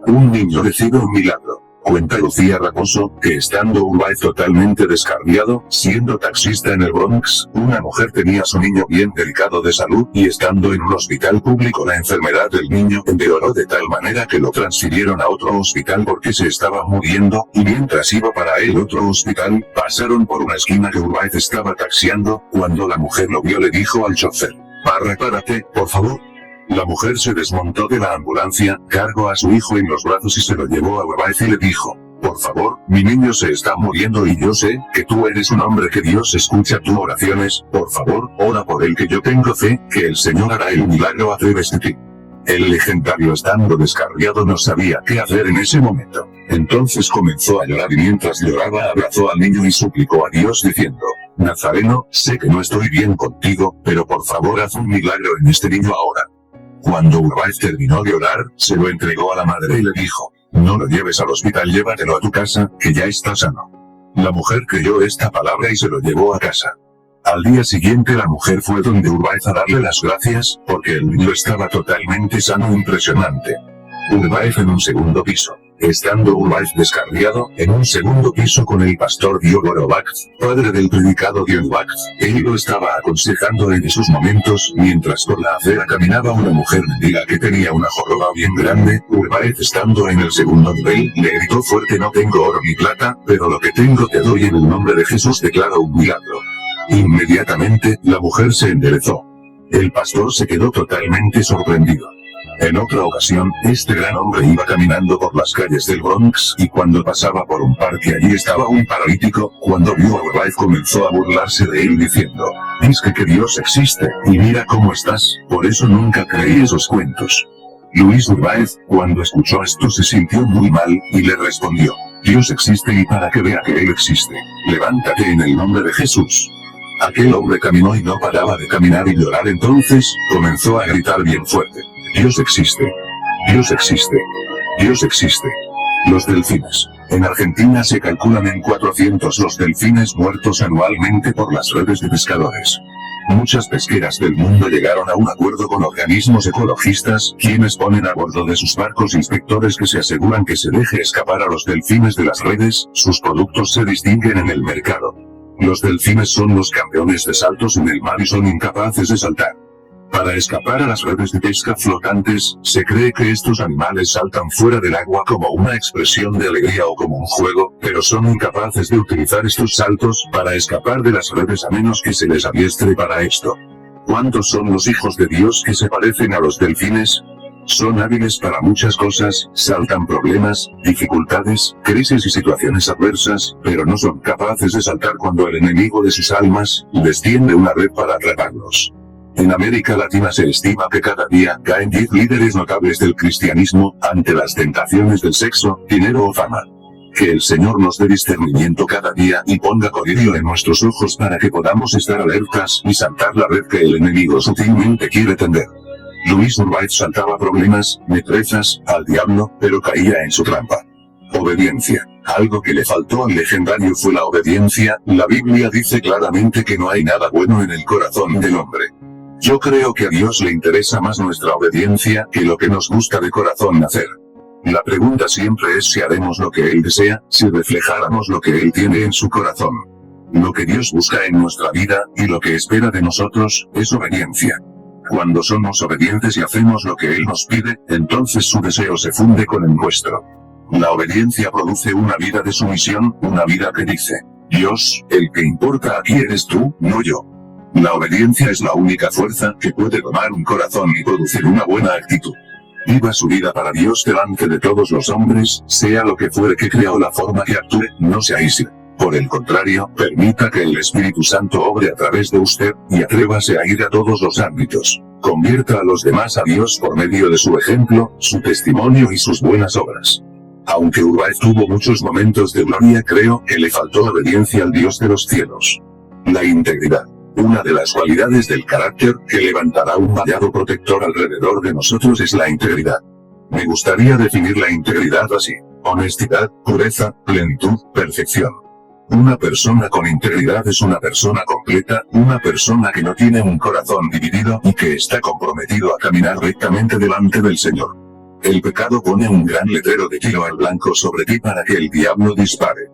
Un niño recibe un milagro. Cuenta Lucía Raposo, que estando Urbaiz totalmente descarriado, siendo taxista en el Bronx, una mujer tenía a su niño bien delicado de salud, y estando en un hospital público la enfermedad del niño empeoró de tal manera que lo transfirieron a otro hospital porque se estaba muriendo, y mientras iba para el otro hospital, pasaron por una esquina que Urbaiz estaba taxiando. Cuando la mujer lo vio le dijo al chofer: párate, por favor. La mujer se desmontó de la ambulancia, cargó a su hijo en los brazos y se lo llevó a Urbaiz y le dijo: por favor, mi niño se está muriendo y yo sé que tú eres un hombre que Dios escucha tus oraciones, por favor, ora por él, que yo tengo fe, que el Señor hará el milagro a través de ti. El legendario, estando descarriado, no sabía qué hacer en ese momento. Entonces comenzó a llorar y mientras lloraba abrazó al niño y suplicó a Dios diciendo: Nazareno, sé que no estoy bien contigo, pero por favor haz un milagro en este niño ahora. Cuando Urbaiz terminó de orar, se lo entregó a la madre y le dijo: no lo lleves al hospital, llévatelo a tu casa, que ya está sano. La mujer creyó esta palabra y se lo llevó a casa. Al día siguiente la mujer fue donde Urbaiz a darle las gracias, porque el niño estaba totalmente sano. Impresionante. Urbaiz en un segundo piso. Estando Urbaiz descarriado, en un segundo piso con el pastor Diogo Robax, padre del predicado Diogo Robax, él lo estaba aconsejando en esos momentos, mientras por la acera caminaba una mujer mendiga que tenía una joroba bien grande. Urbaiz, estando en el segundo nivel, le gritó fuerte: no tengo oro ni plata, pero lo que tengo te doy, en el nombre de Jesús declaro un milagro. Inmediatamente, la mujer se enderezó. El pastor se quedó totalmente sorprendido. En otra ocasión, este gran hombre iba caminando por las calles del Bronx, y cuando pasaba por un parque allí estaba un paralítico. Cuando vio a Urbaiz comenzó a burlarse de él diciendo: es que Dios existe, y mira cómo estás, por eso nunca creí esos cuentos. Luis Urbaiz, cuando escuchó esto, se sintió muy mal, y le respondió: Dios existe, y para que vea que Él existe, levántate en el nombre de Jesús. Aquel hombre caminó y no paraba de caminar y llorar. Entonces, comenzó a gritar bien fuerte: Dios existe. Dios existe. Dios existe. Los delfines. En Argentina se calculan en 400 los delfines muertos anualmente por las redes de pescadores. Muchas pesqueras del mundo llegaron a un acuerdo con organismos ecologistas, quienes ponen a bordo de sus barcos inspectores que se aseguran que se deje escapar a los delfines de las redes. Sus productos se distinguen en el mercado. Los delfines son los campeones de saltos en el mar y son incapaces de saltar. Para escapar a las redes de pesca flotantes, se cree que estos animales saltan fuera del agua como una expresión de alegría o como un juego, pero son incapaces de utilizar estos saltos para escapar de las redes a menos que se les adiestre para esto. ¿Cuántos son los hijos de Dios que se parecen a los delfines? Son hábiles para muchas cosas, saltan problemas, dificultades, crisis y situaciones adversas, pero no son capaces de saltar cuando el enemigo de sus almas les tiende una red para atraparlos. En América Latina se estima que cada día caen 10 líderes notables del cristianismo ante las tentaciones del sexo, dinero o fama. Que el Señor nos dé discernimiento cada día y ponga colirio en nuestros ojos para que podamos estar alertas y saltar la red que el enemigo sutilmente quiere tender. Luis Urbaiz saltaba problemas, metrezas, al diablo, pero caía en su trampa. Obediencia. Algo que le faltó al legendario fue la obediencia. La Biblia dice claramente que no hay nada bueno en el corazón del hombre. Yo creo que a Dios le interesa más nuestra obediencia que lo que nos gusta de corazón hacer. La pregunta siempre es si haremos lo que Él desea, si reflejáramos lo que Él tiene en su corazón. Lo que Dios busca en nuestra vida, y lo que espera de nosotros, es obediencia. Cuando somos obedientes y hacemos lo que Él nos pide, entonces su deseo se funde con el nuestro. La obediencia produce una vida de sumisión, una vida que dice: Dios, el que importa aquí eres tú, no yo. La obediencia es la única fuerza que puede tomar un corazón y producir una buena actitud. Viva su vida para Dios delante de todos los hombres, sea lo que fuere que crea o la forma que actúe, no se aísle. Por el contrario, permita que el Espíritu Santo obre a través de usted, y atrévase a ir a todos los ámbitos. Convierta a los demás a Dios por medio de su ejemplo, su testimonio y sus buenas obras. Aunque Urbaiz tuvo muchos momentos de gloria, creo que le faltó obediencia al Dios de los cielos. La integridad. Una de las cualidades del carácter que levantará un vallado protector alrededor de nosotros es la integridad. Me gustaría definir la integridad así: honestidad, pureza, plenitud, perfección. Una persona con integridad es una persona completa, una persona que no tiene un corazón dividido y que está comprometido a caminar rectamente delante del Señor. El pecado pone un gran letrero de tiro al blanco sobre ti para que el diablo dispare.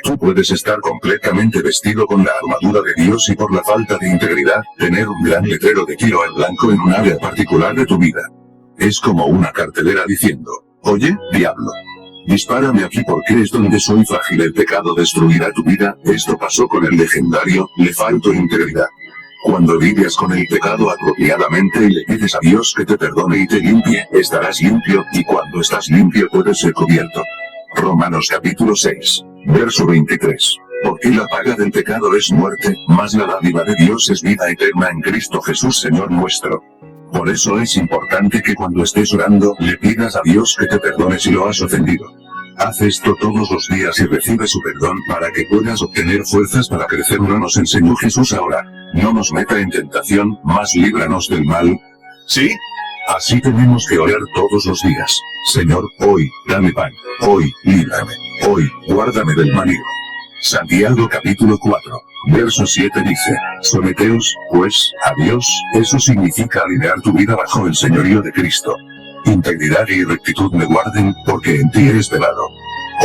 Tú puedes estar completamente vestido con la armadura de Dios y por la falta de integridad, tener un gran letrero de tiro al blanco en un área particular de tu vida. Es como una cartelera diciendo: oye, diablo, dispárame aquí porque es donde soy frágil. El pecado destruirá tu vida. Esto pasó con el legendario Le faltó integridad. Cuando lidias con el pecado apropiadamente y le pides a Dios que te perdone y te limpie, estarás limpio, y cuando estás limpio puedes ser cubierto. Romanos capítulo 6, verso 23. Porque la paga del pecado es muerte, mas la dádiva de Dios es vida eterna en Cristo Jesús Señor nuestro. Por eso es importante que cuando estés orando, le pidas a Dios que te perdone si lo has ofendido. Haz esto todos los días y recibe su perdón para que puedas obtener fuerzas para crecer. No nos enseñó Jesús a orar: no nos meta en tentación, mas líbranos del mal. ¿Sí? Así tenemos que orar todos los días: Señor, hoy, dame pan. Hoy, líbrame. Hoy, guárdame del maligno. Santiago capítulo 4, verso 7 dice: someteos, pues, a Dios. Eso significa alinear tu vida bajo el señorío de Cristo. Integridad y rectitud me guarden, porque en ti he esperado.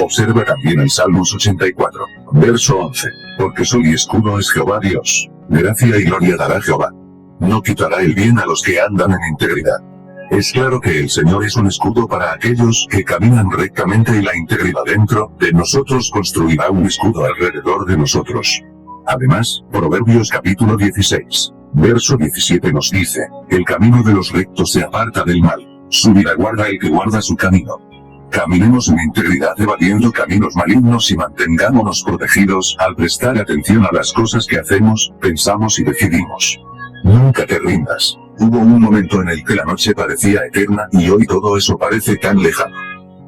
Observa también el Salmos 84, verso 11. Porque sol y escudo es Jehová Dios. Gracia y gloria dará Jehová. No quitará el bien a los que andan en integridad. Es claro que el Señor es un escudo para aquellos que caminan rectamente, y la integridad dentro de nosotros construirá un escudo alrededor de nosotros. Además, Proverbios capítulo 16, verso 17 nos dice: el camino de los rectos se aparta del mal, su vida guarda el que guarda su camino. Caminemos en integridad evadiendo caminos malignos y mantengámonos protegidos al prestar atención a las cosas que hacemos, pensamos y decidimos. Nunca te rindas. Hubo un momento en el que la noche parecía eterna y hoy todo eso parece tan lejano.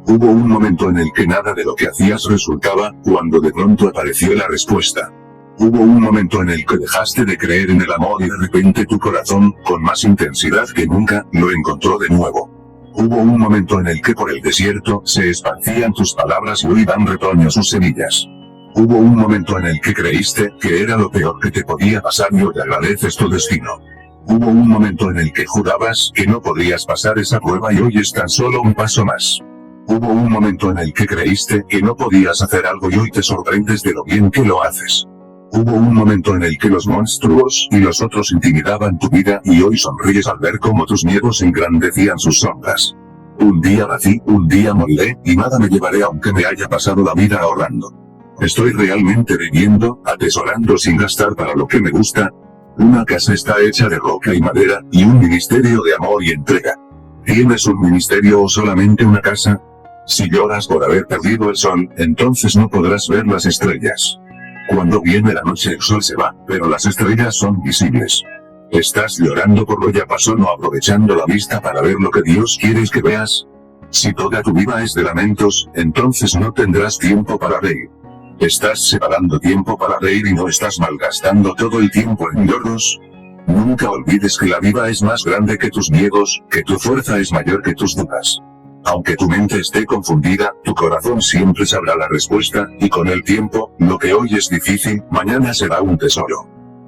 Hubo un momento en el que nada de lo que hacías resultaba, cuando de pronto apareció la respuesta. Hubo un momento en el que dejaste de creer en el amor y de repente tu corazón, con más intensidad que nunca, lo encontró de nuevo. Hubo un momento en el que por el desierto se esparcían tus palabras y hoy dan retoño sus semillas. Hubo un momento en el que creíste que era lo peor que te podía pasar y hoy agradeces tu destino. Hubo un momento en el que jurabas que no podrías pasar esa prueba y hoy es tan solo un paso más. Hubo un momento en el que creíste que no podías hacer algo y hoy te sorprendes de lo bien que lo haces. Hubo un momento en el que los monstruos y los otros intimidaban tu vida y hoy sonríes al ver cómo tus miedos engrandecían sus sombras. Un día nací, un día moriré, y nada me llevaré aunque me haya pasado la vida ahorrando. Estoy realmente viviendo, atesorando sin gastar para lo que me gusta. Una casa está hecha de roca y madera, y un ministerio de amor y entrega. ¿Tienes un ministerio o solamente una casa? Si lloras por haber perdido el sol, entonces no podrás ver las estrellas. Cuando viene la noche el sol se va, pero las estrellas son visibles. ¿Estás llorando por lo ya pasó, no aprovechando la vista para ver lo que Dios quiere que veas? Si toda tu vida es de lamentos, entonces no tendrás tiempo para reír. ¿Estás separando tiempo para reír y no estás malgastando todo el tiempo en lloros? Nunca olvides que la vida es más grande que tus miedos, que tu fuerza es mayor que tus dudas. Aunque tu mente esté confundida, tu corazón siempre sabrá la respuesta, y con el tiempo, lo que hoy es difícil, mañana será un tesoro.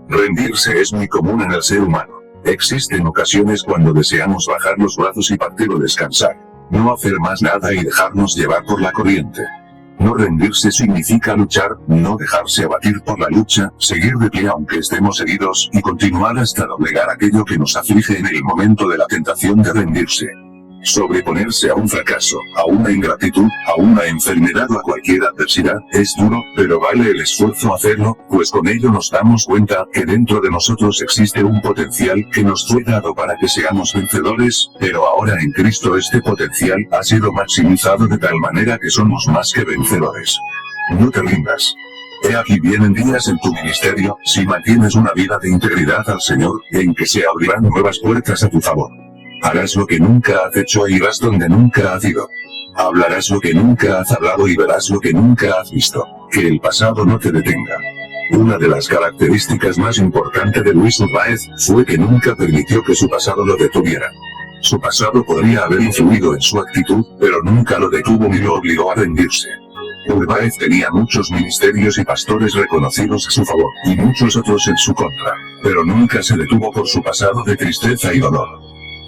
Rendirse es muy común en el ser humano. Existen ocasiones cuando deseamos bajar los brazos y partir o descansar. No hacer más nada y dejarnos llevar por la corriente. No rendirse significa luchar, no dejarse abatir por la lucha, seguir de pie aunque estemos heridos, y continuar hasta doblegar aquello que nos aflige en el momento de la tentación de rendirse. Sobreponerse a un fracaso, a una ingratitud, a una enfermedad o a cualquier adversidad, es duro, pero vale el esfuerzo hacerlo, pues con ello nos damos cuenta que dentro de nosotros existe un potencial que nos fue dado para que seamos vencedores, pero ahora en Cristo este potencial ha sido maximizado de tal manera que somos más que vencedores. No te rindas. He aquí vienen días en tu ministerio, si mantienes una vida de integridad al Señor, en que se abrirán nuevas puertas a tu favor. Harás lo que nunca has hecho e irás donde nunca has ido. Hablarás lo que nunca has hablado y verás lo que nunca has visto. Que el pasado no te detenga. Una de las características más importantes de Luis Urbáez fue que nunca permitió que su pasado lo detuviera. Su pasado podría haber influido en su actitud, pero nunca lo detuvo ni lo obligó a rendirse. Urbáez tenía muchos ministerios y pastores reconocidos a su favor, y muchos otros en su contra, pero nunca se detuvo por su pasado de tristeza y dolor.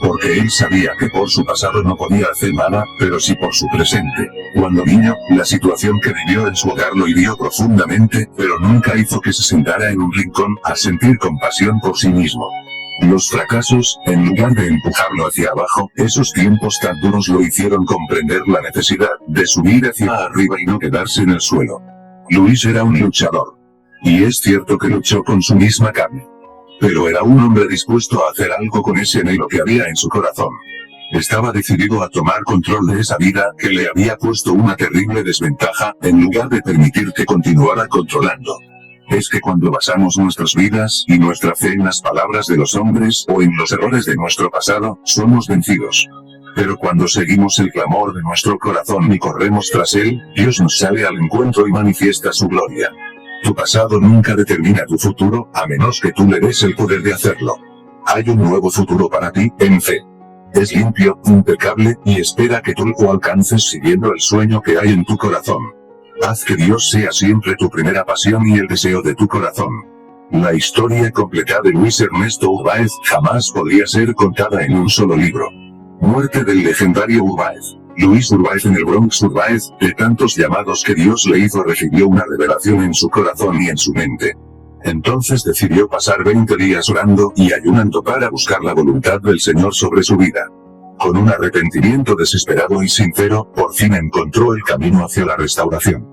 Porque él sabía que por su pasado no podía hacer nada, pero sí por su presente. Cuando niño, la situación que vivió en su hogar lo hirió profundamente, pero nunca hizo que se sentara en un rincón a sentir compasión por sí mismo. Los fracasos, en lugar de empujarlo hacia abajo, esos tiempos tan duros lo hicieron comprender la necesidad de subir hacia arriba y no quedarse en el suelo. Luis era un luchador. Y es cierto que luchó con su misma carne. Pero era un hombre dispuesto a hacer algo con ese anhelo que había en su corazón. Estaba decidido a tomar control de esa vida que le había puesto una terrible desventaja, en lugar de permitir que continuara controlando. Es que cuando basamos nuestras vidas y nuestra fe en las palabras de los hombres o en los errores de nuestro pasado, somos vencidos. Pero cuando seguimos el clamor de nuestro corazón y corremos tras él, Dios nos sale al encuentro y manifiesta su gloria. Tu pasado nunca determina tu futuro, a menos que tú le des el poder de hacerlo. Hay un nuevo futuro para ti, en fe. Es limpio, impecable, y espera que tú lo alcances siguiendo el sueño que hay en tu corazón. Haz que Dios sea siempre tu primera pasión y el deseo de tu corazón. La historia completa de Luis Ernesto Urbáez jamás podría ser contada en un solo libro. Muerte del legendario Urbáez. Luis Urbáez en el Bronx. Urbáez, de tantos llamados que Dios le hizo, recibió una revelación en su corazón y en su mente. Entonces decidió pasar 20 días orando y ayunando para buscar la voluntad del Señor sobre su vida. Con un arrepentimiento desesperado y sincero, por fin encontró el camino hacia la restauración.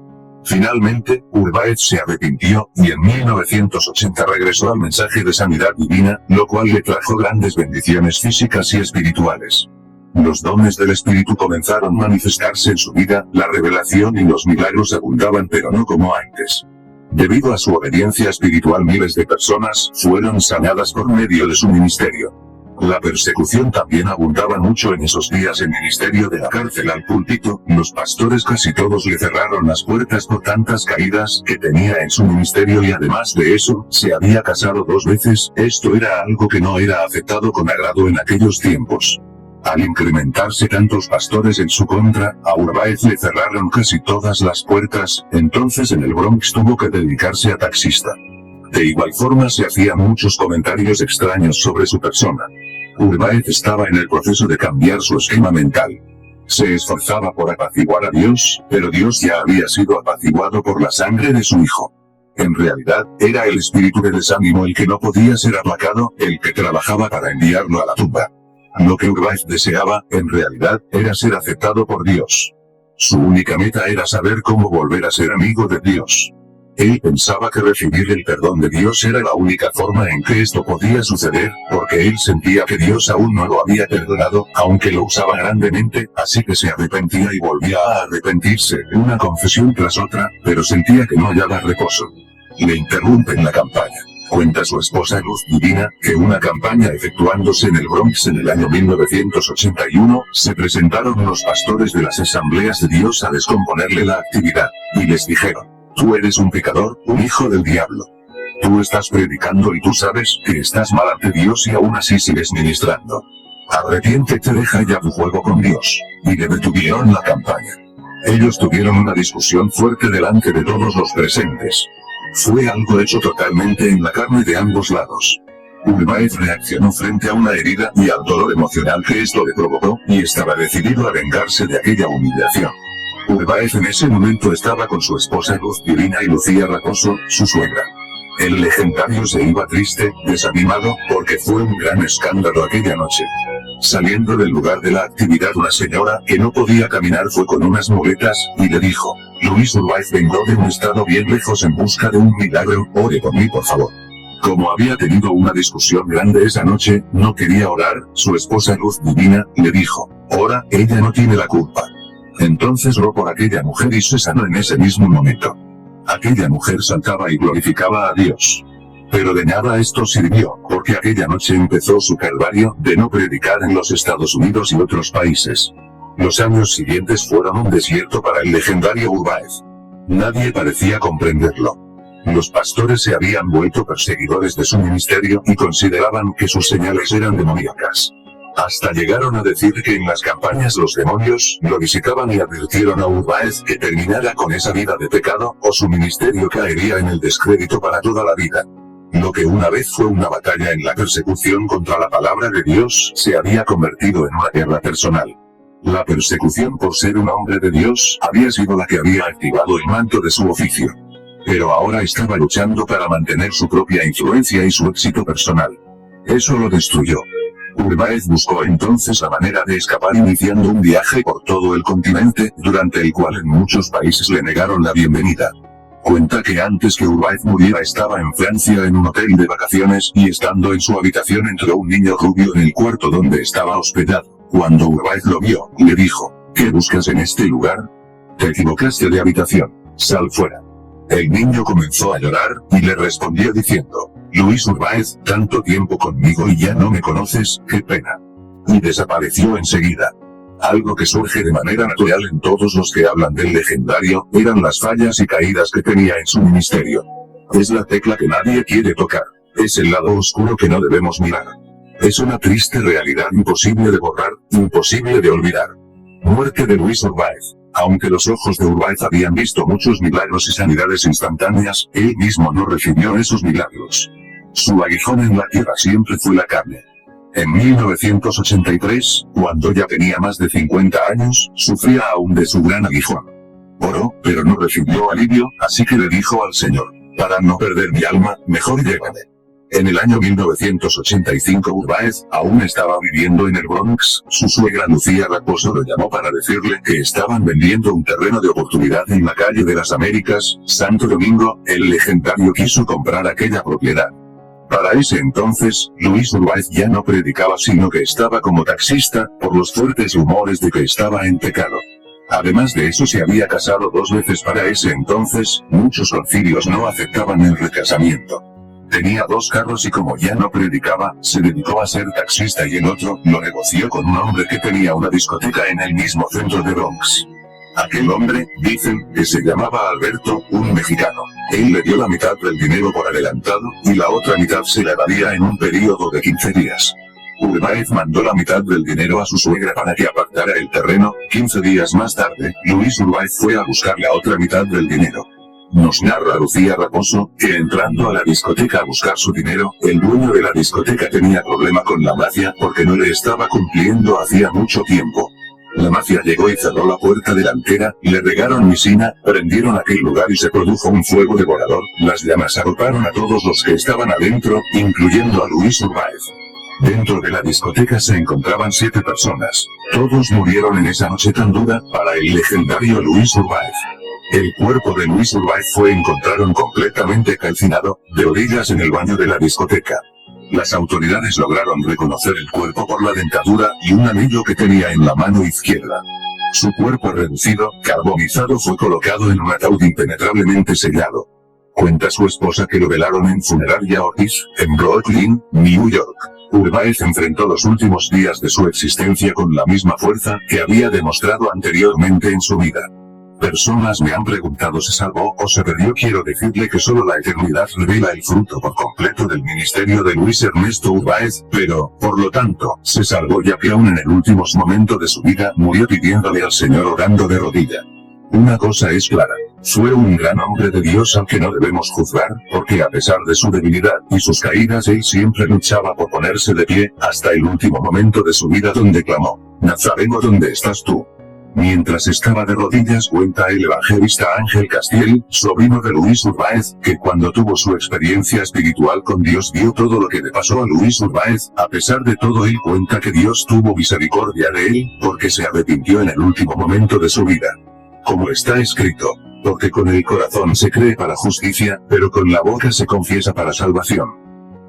Finalmente, Urbáez se arrepintió, y en 1980 regresó al mensaje de sanidad divina, lo cual le trajo grandes bendiciones físicas y espirituales. Los dones del Espíritu comenzaron a manifestarse en su vida, la revelación y los milagros abundaban, pero no como antes. Debido a su obediencia espiritual, miles de personas fueron sanadas por medio de su ministerio. La persecución también abundaba mucho en esos días. En ministerio, de la cárcel al púlpito, los pastores casi todos le cerraron las puertas por tantas caídas que tenía en su ministerio, y además de eso, se había casado 2 veces. Esto era algo que no era aceptado con agrado en aquellos tiempos. Al incrementarse tantos pastores en su contra, a Urbáez le cerraron casi todas las puertas. Entonces en el Bronx tuvo que dedicarse a taxista. De igual forma se hacían muchos comentarios extraños sobre su persona. Urbáez estaba en el proceso de cambiar su esquema mental. Se esforzaba por apaciguar a Dios, pero Dios ya había sido apaciguado por la sangre de su Hijo. En realidad, era el espíritu de desánimo el que no podía ser aplacado, el que trabajaba para enviarlo a la tumba. Lo que Urbáez deseaba, en realidad, era ser aceptado por Dios. Su única meta era saber cómo volver a ser amigo de Dios. Él pensaba que recibir el perdón de Dios era la única forma en que esto podía suceder, porque él sentía que Dios aún no lo había perdonado, aunque lo usaba grandemente, así que se arrepentía y volvía a arrepentirse, una confesión tras otra, pero sentía que no hallaba reposo. Le interrumpen la campaña. Cuenta su esposa Luz Divina, que una campaña efectuándose en el Bronx en el año 1981, se presentaron unos pastores de las Asambleas de Dios a descomponerle la actividad, y les dijeron: tú eres un pecador, un hijo del diablo. Tú estás predicando y tú sabes que estás mal ante Dios y aún así sigues ministrando. Arrepiéntete, deja ya tu juego con Dios. Y le detuvieron la campaña. Ellos tuvieron una discusión fuerte delante de todos los presentes. Fue algo hecho totalmente en la carne de ambos lados. Urbáez reaccionó frente a una herida y al dolor emocional que esto le provocó, y estaba decidido a vengarse de aquella humillación. Urbáez en ese momento estaba con su esposa Luz Divina y Lucía Raposo, su suegra. El legendario se iba triste, desanimado, porque fue un gran escándalo aquella noche. Saliendo del lugar de la actividad, una señora que no podía caminar fue con unas muletas, y le dijo: Luis Urbáez vengo de un estado bien lejos en busca de un milagro, ore por mí por favor. Como había tenido una discusión grande esa noche, no quería orar. Su esposa Luz Divina le dijo: ora, ella no tiene la culpa. Entonces oró por aquella mujer y se sanó en ese mismo momento. Aquella mujer saltaba y glorificaba a Dios. Pero de nada esto sirvió, porque aquella noche empezó su calvario de no predicar en los Estados Unidos y otros países. Los años siguientes fueron un desierto para el legendario Urbáez. Nadie parecía comprenderlo. Los pastores se habían vuelto perseguidores de su ministerio y consideraban que sus señales eran demoníacas. Hasta llegaron a decir que en las campañas los demonios lo visitaban y advirtieron a Urbáez que terminara con esa vida de pecado, o su ministerio caería en el descrédito para toda la vida. Lo que una vez fue una batalla en la persecución contra la palabra de Dios, se había convertido en una guerra personal. La persecución por ser un hombre de Dios había sido la que había activado el manto de su oficio. Pero ahora estaba luchando para mantener su propia influencia y su éxito personal. Eso lo destruyó. Urbáez buscó entonces la manera de escapar iniciando un viaje por todo el continente, durante el cual en muchos países le negaron la bienvenida. Cuenta que antes que Urbáez muriera estaba en Francia en un hotel de vacaciones y estando en su habitación entró un niño rubio en el cuarto donde estaba hospedado. Cuando Urbáez lo vio, le dijo: ¿Qué buscas en este lugar? Te equivocaste de habitación. Sal fuera. El niño comenzó a llorar, y le respondió diciendo: Luis Urbáez, tanto tiempo conmigo y ya no me conoces, qué pena. Y desapareció enseguida. Algo que surge de manera natural en todos los que hablan del legendario, eran las fallas y caídas que tenía en su ministerio. Es la tecla que nadie quiere tocar. Es el lado oscuro que no debemos mirar. Es una triste realidad imposible de borrar, imposible de olvidar. Muerte de Luis Urbáez. Aunque los ojos de Urbáez habían visto muchos milagros y sanidades instantáneas, él mismo no recibió esos milagros. Su aguijón en la tierra siempre fue la carne. En 1983, cuando ya tenía más de 50 años, sufría aún de su gran aguijón. Oró, pero no recibió alivio, así que le dijo al Señor: para no perder mi alma, mejor llévame. En el año 1985 Urbáez aún estaba viviendo en el Bronx. Su suegra Lucía Raposo lo llamó para decirle que estaban vendiendo un terreno de oportunidad en la calle de las Américas, Santo Domingo. El legendario quiso comprar aquella propiedad. Para ese entonces, Luis Urbáez ya no predicaba sino que estaba como taxista, por los fuertes rumores de que estaba en pecado. Además de eso se había casado 2 veces para ese entonces, muchos concilios no aceptaban el recasamiento. Tenía 2 carros y como ya no predicaba, se dedicó a ser taxista y el otro lo negoció con un hombre que tenía una discoteca en el mismo centro de Bronx. Aquel hombre, dicen, que se llamaba Alberto, un mexicano. Él le dio la mitad del dinero por adelantado, y la otra mitad se la daría en un período de 15 días. Urbáez mandó la mitad del dinero a su suegra para que apartara el terreno. 15 días más tarde, Luis Urbáez fue a buscar la otra mitad del dinero. Nos narra Lucía Raposo, que entrando a la discoteca a buscar su dinero, el dueño de la discoteca tenía problema con la mafia porque no le estaba cumpliendo hacía mucho tiempo. La mafia llegó y cerró la puerta delantera, le regaron misina, prendieron aquel lugar y se produjo un fuego devorador. Las llamas arroparon a todos los que estaban adentro, incluyendo a Luis Urbáez. Dentro de la discoteca se encontraban 7 personas. Todos murieron en esa noche tan dura para el legendario Luis Urbáez. El cuerpo de Luis Urbáez fue encontrado completamente calcinado, de rodillas en el baño de la discoteca. Las autoridades lograron reconocer el cuerpo por la dentadura y un anillo que tenía en la mano izquierda. Su cuerpo reducido, carbonizado, fue colocado en un ataúd impenetrablemente sellado. Cuenta su esposa que lo velaron en Funeraria Ortiz, en Brooklyn, New York. Urbáez enfrentó los últimos días de su existencia con la misma fuerza que había demostrado anteriormente en su vida. Personas me han preguntado ¿se salvó o se perdió? Quiero decirle que solo la eternidad revela el fruto por completo del ministerio de Luis Ernesto Urbáez, pero, por lo tanto, se salvó ya que aún en el último momento de su vida murió pidiéndole al Señor orando de rodilla. Una cosa es clara, fue un gran hombre de Dios al que no debemos juzgar, porque a pesar de su debilidad y sus caídas él siempre luchaba por ponerse de pie, hasta el último momento de su vida donde clamó: Nazareno, ¿dónde estás tú? Mientras estaba de rodillas, cuenta el evangelista Ángel Castiel, sobrino de Luis Urbáez, que cuando tuvo su experiencia espiritual con Dios vio todo lo que le pasó a Luis Urbáez. A pesar de todo él cuenta que Dios tuvo misericordia de él, porque se arrepintió en el último momento de su vida. Como está escrito, porque con el corazón se cree para justicia, pero con la boca se confiesa para salvación.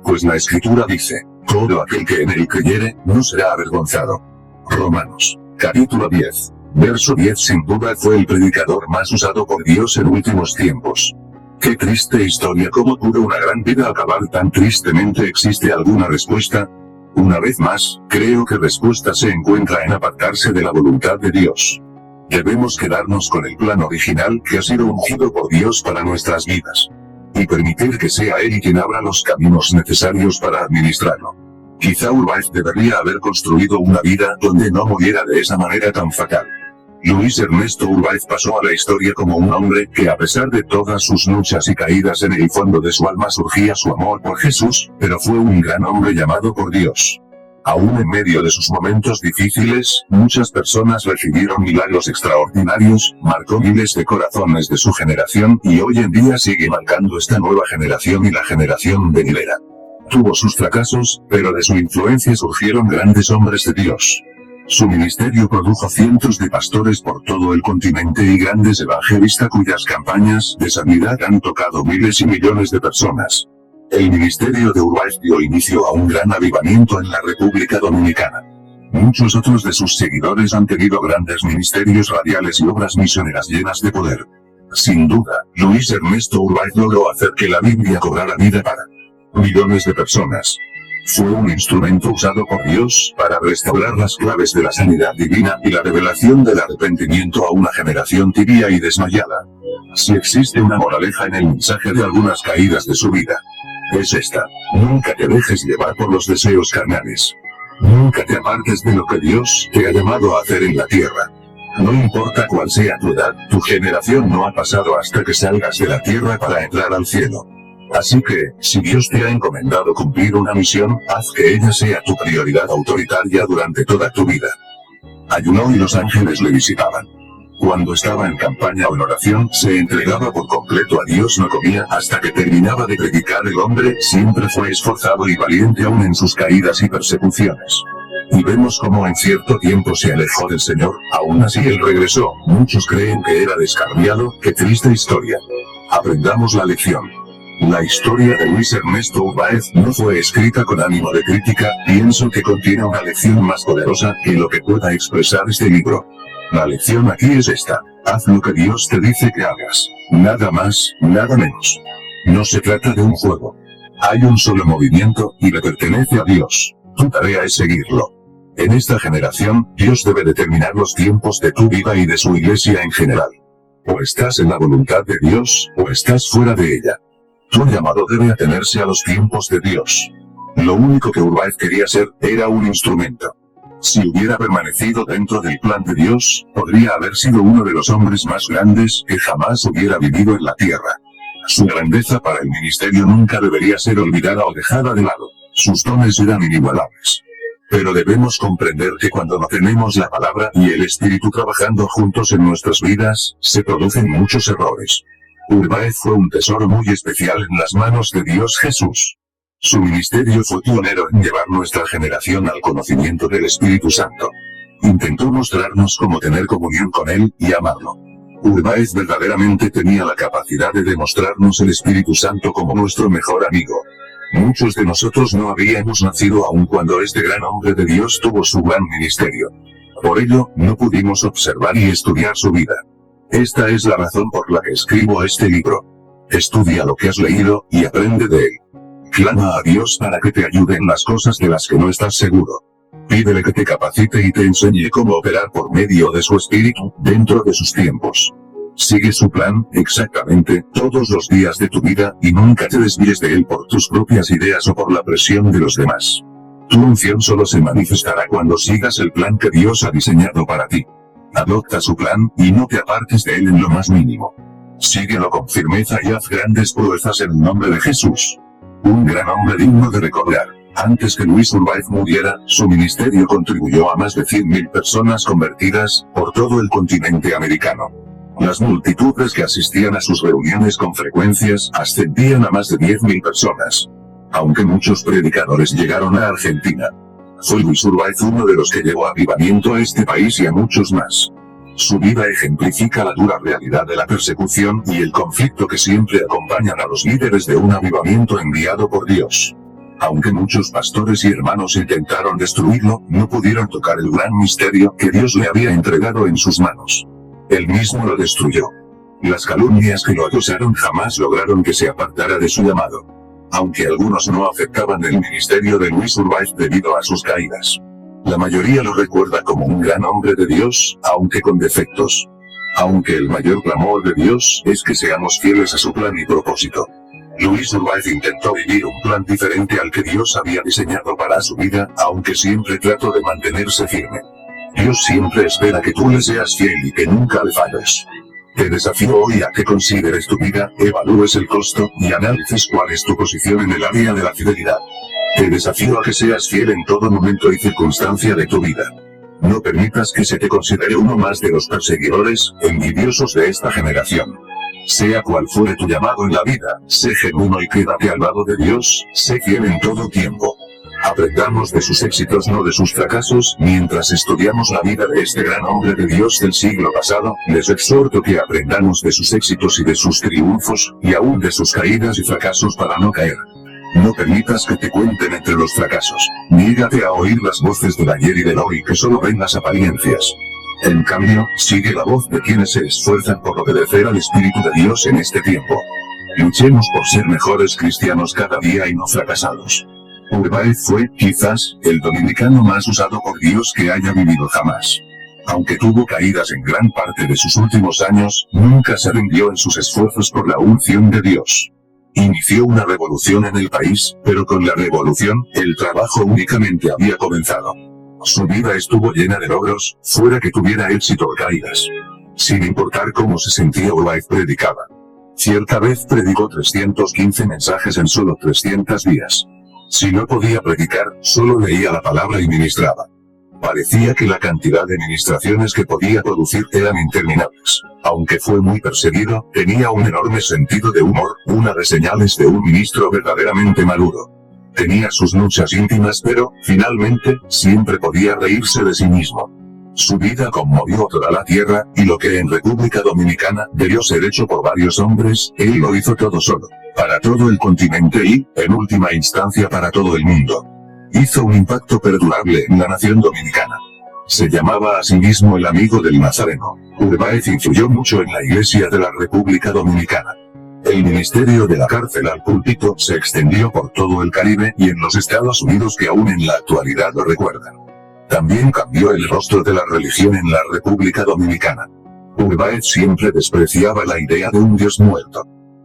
Pues la escritura dice: todo aquel que en él creyere, no será avergonzado. Romanos, capítulo 10. Verso 10. Sin duda fue el predicador más usado por Dios en últimos tiempos. Qué triste historia. ¿Cómo pudo una gran vida acabar tan tristemente? ¿Existe alguna respuesta? Una vez más, creo que respuesta se encuentra en apartarse de la voluntad de Dios. Debemos quedarnos con el plan original que ha sido ungido por Dios para nuestras vidas. y permitir que sea él quien abra los caminos necesarios para administrarlo. Quizá Urbaiz debería haber construido una vida donde no muriera de esa manera tan fatal. Luis Ernesto Urbaiz pasó a la historia como un hombre que, a pesar de todas sus luchas y caídas, en el fondo de su alma surgía su amor por Jesús, pero fue un gran hombre llamado por Dios. Aún en medio de sus momentos difíciles, muchas personas recibieron milagros extraordinarios, marcó miles de corazones de su generación y hoy en día sigue marcando esta nueva generación y la generación venidera. Tuvo sus fracasos, pero de su influencia surgieron grandes hombres de Dios. Su ministerio produjo cientos de pastores por todo el continente y grandes evangelistas cuyas campañas de sanidad han tocado miles y millones de personas. El ministerio de Urbaiz dio inicio a un gran avivamiento en la República Dominicana. Muchos otros de sus seguidores han tenido grandes ministerios radiales y obras misioneras llenas de poder. Sin duda, Luis Ernesto Urbaiz logró hacer que la Biblia cobrara vida para millones de personas. Fue un instrumento usado por Dios para restaurar las claves de la sanidad divina y la revelación del arrepentimiento a una generación tibia y desmayada. Si existe una moraleja en el mensaje de algunas caídas de su vida, es esta: nunca te dejes llevar por los deseos carnales. Nunca te apartes de lo que Dios te ha llamado a hacer en la tierra. No importa cuál sea tu edad, tu generación no ha pasado hasta que salgas de la tierra para entrar al cielo. Así que, si Dios te ha encomendado cumplir una misión, haz que ella sea tu prioridad autoritaria durante toda tu vida. Ayunó y los ángeles le visitaban. Cuando estaba en campaña o en oración, se entregaba por completo a Dios, no comía hasta que terminaba de predicar. El hombre siempre fue esforzado y valiente aún en sus caídas y persecuciones. Y vemos cómo en cierto tiempo se alejó del Señor, aún así él regresó. Muchos creen que era descarriado. ¡Qué triste historia! Aprendamos la lección. La historia de Luis Ernesto Urbaiz no fue escrita con ánimo de crítica, pienso que contiene una lección más poderosa que lo que pueda expresar este libro. La lección aquí es esta: haz lo que Dios te dice que hagas. Nada más, nada menos. No se trata de un juego. Hay un solo movimiento, y le pertenece a Dios. Tu tarea es seguirlo. En esta generación, Dios debe determinar los tiempos de tu vida y de su iglesia en general. O estás en la voluntad de Dios, o estás fuera de ella. Tu llamado debe atenerse a los tiempos de Dios. Lo único que Urbaiz quería ser, era un instrumento. Si hubiera permanecido dentro del plan de Dios, podría haber sido uno de los hombres más grandes que jamás hubiera vivido en la tierra. Su grandeza para el ministerio nunca debería ser olvidada o dejada de lado. Sus dones eran inigualables. Pero debemos comprender que cuando no tenemos la palabra y el Espíritu trabajando juntos en nuestras vidas, se producen muchos errores. Urbaiz fue un tesoro muy especial en las manos de Dios Jesús. Su ministerio fue pionero en llevar nuestra generación al conocimiento del Espíritu Santo. Intentó mostrarnos cómo tener comunión con Él y amarlo. Urbaiz verdaderamente tenía la capacidad de demostrarnos el Espíritu Santo como nuestro mejor amigo. Muchos de nosotros no habíamos nacido aun cuando este gran hombre de Dios tuvo su gran ministerio. Por ello, no pudimos observar y estudiar su vida. Esta es la razón por la que escribo este libro. Estudia lo que has leído, y aprende de él. Clama a Dios para que te ayude en las cosas de las que no estás seguro. Pídele que te capacite y te enseñe cómo operar por medio de su espíritu, dentro de sus tiempos. Sigue su plan, exactamente, todos los días de tu vida, y nunca te desvíes de él por tus propias ideas o por la presión de los demás. Tu unción solo se manifestará cuando sigas el plan que Dios ha diseñado para ti. Adopta su plan, y no te apartes de él en lo más mínimo. Síguelo con firmeza y haz grandes proezas en el nombre de Jesús. Un gran hombre digno de recordar. Antes que Luis Urbaiz muriera, su ministerio contribuyó a más de 100.000 personas convertidas, por todo el continente americano. Las multitudes que asistían a sus reuniones con frecuencias ascendían a más de 10.000 personas. Aunque muchos predicadores llegaron a Argentina, fue Luis Urbaiz uno de los que llevó avivamiento a este país y a muchos más. Su vida ejemplifica la dura realidad de la persecución y el conflicto que siempre acompañan a los líderes de un avivamiento enviado por Dios. Aunque muchos pastores y hermanos intentaron destruirlo, no pudieron tocar el gran misterio que Dios le había entregado en sus manos. Él mismo lo destruyó. Las calumnias que lo acosaron jamás lograron que se apartara de su llamado. Aunque algunos no aceptaban el ministerio de Luis Urbaiz debido a sus caídas. La mayoría lo recuerda como un gran hombre de Dios, aunque con defectos. Aunque el mayor clamor de Dios es que seamos fieles a su plan y propósito. Luis Urbáez intentó vivir un plan diferente al que Dios había diseñado para su vida, aunque siempre trató de mantenerse firme. Dios siempre espera que tú le seas fiel y que nunca le falles. Te desafío hoy a que consideres tu vida, evalúes el costo y analices cuál es tu posición en el área de la fidelidad. Te desafío a que seas fiel en todo momento y circunstancia de tu vida. No permitas que se te considere uno más de los perseguidores, envidiosos de esta generación. Sea cual fuere tu llamado en la vida, sé genuino y quédate al lado de Dios, sé fiel en todo tiempo. Aprendamos de sus éxitos, no de sus fracasos. Mientras estudiamos la vida de este gran hombre de Dios del siglo pasado, les exhorto que aprendamos de sus éxitos y de sus triunfos, y aún de sus caídas y fracasos para no caer. No permitas que te cuenten entre los fracasos. Niégate a oír las voces del ayer y del hoy que solo ven las apariencias. En cambio, sigue la voz de quienes se esfuerzan por obedecer al Espíritu de Dios en este tiempo. Luchemos por ser mejores cristianos cada día y no fracasados. Urbáez fue, quizás, el dominicano más usado por Dios que haya vivido jamás. Aunque tuvo caídas en gran parte de sus últimos años, nunca se rindió en sus esfuerzos por la unción de Dios. Inició una revolución en el país, pero con la revolución, el trabajo únicamente había comenzado. Su vida estuvo llena de logros, fuera que tuviera éxito o caídas. Sin importar cómo se sentía, Urbáez predicaba. Cierta vez predicó 315 mensajes en solo 300 días. Si no podía predicar, solo leía la palabra y ministraba. Parecía que la cantidad de ministraciones que podía producir eran interminables. Aunque fue muy perseguido, tenía un enorme sentido de humor, una de señales de un ministro verdaderamente maduro. Tenía sus luchas íntimas, pero, finalmente, siempre podía reírse de sí mismo. Su vida conmovió toda la tierra, y lo que en República Dominicana debió ser hecho por varios hombres, él lo hizo todo solo. Para todo el continente y, en última instancia, para todo el mundo. Hizo un impacto perdurable en la nación dominicana. Se llamaba a sí mismo el amigo del Nazareno. Urbáez influyó mucho en la Iglesia de la República Dominicana. El ministerio de la cárcel al púlpito se extendió por todo el Caribe y en los Estados Unidos que aún en la actualidad lo recuerdan. También cambió el rostro de la religión en la República Dominicana. Urbáez siempre despreciaba la idea de un Dios muerto.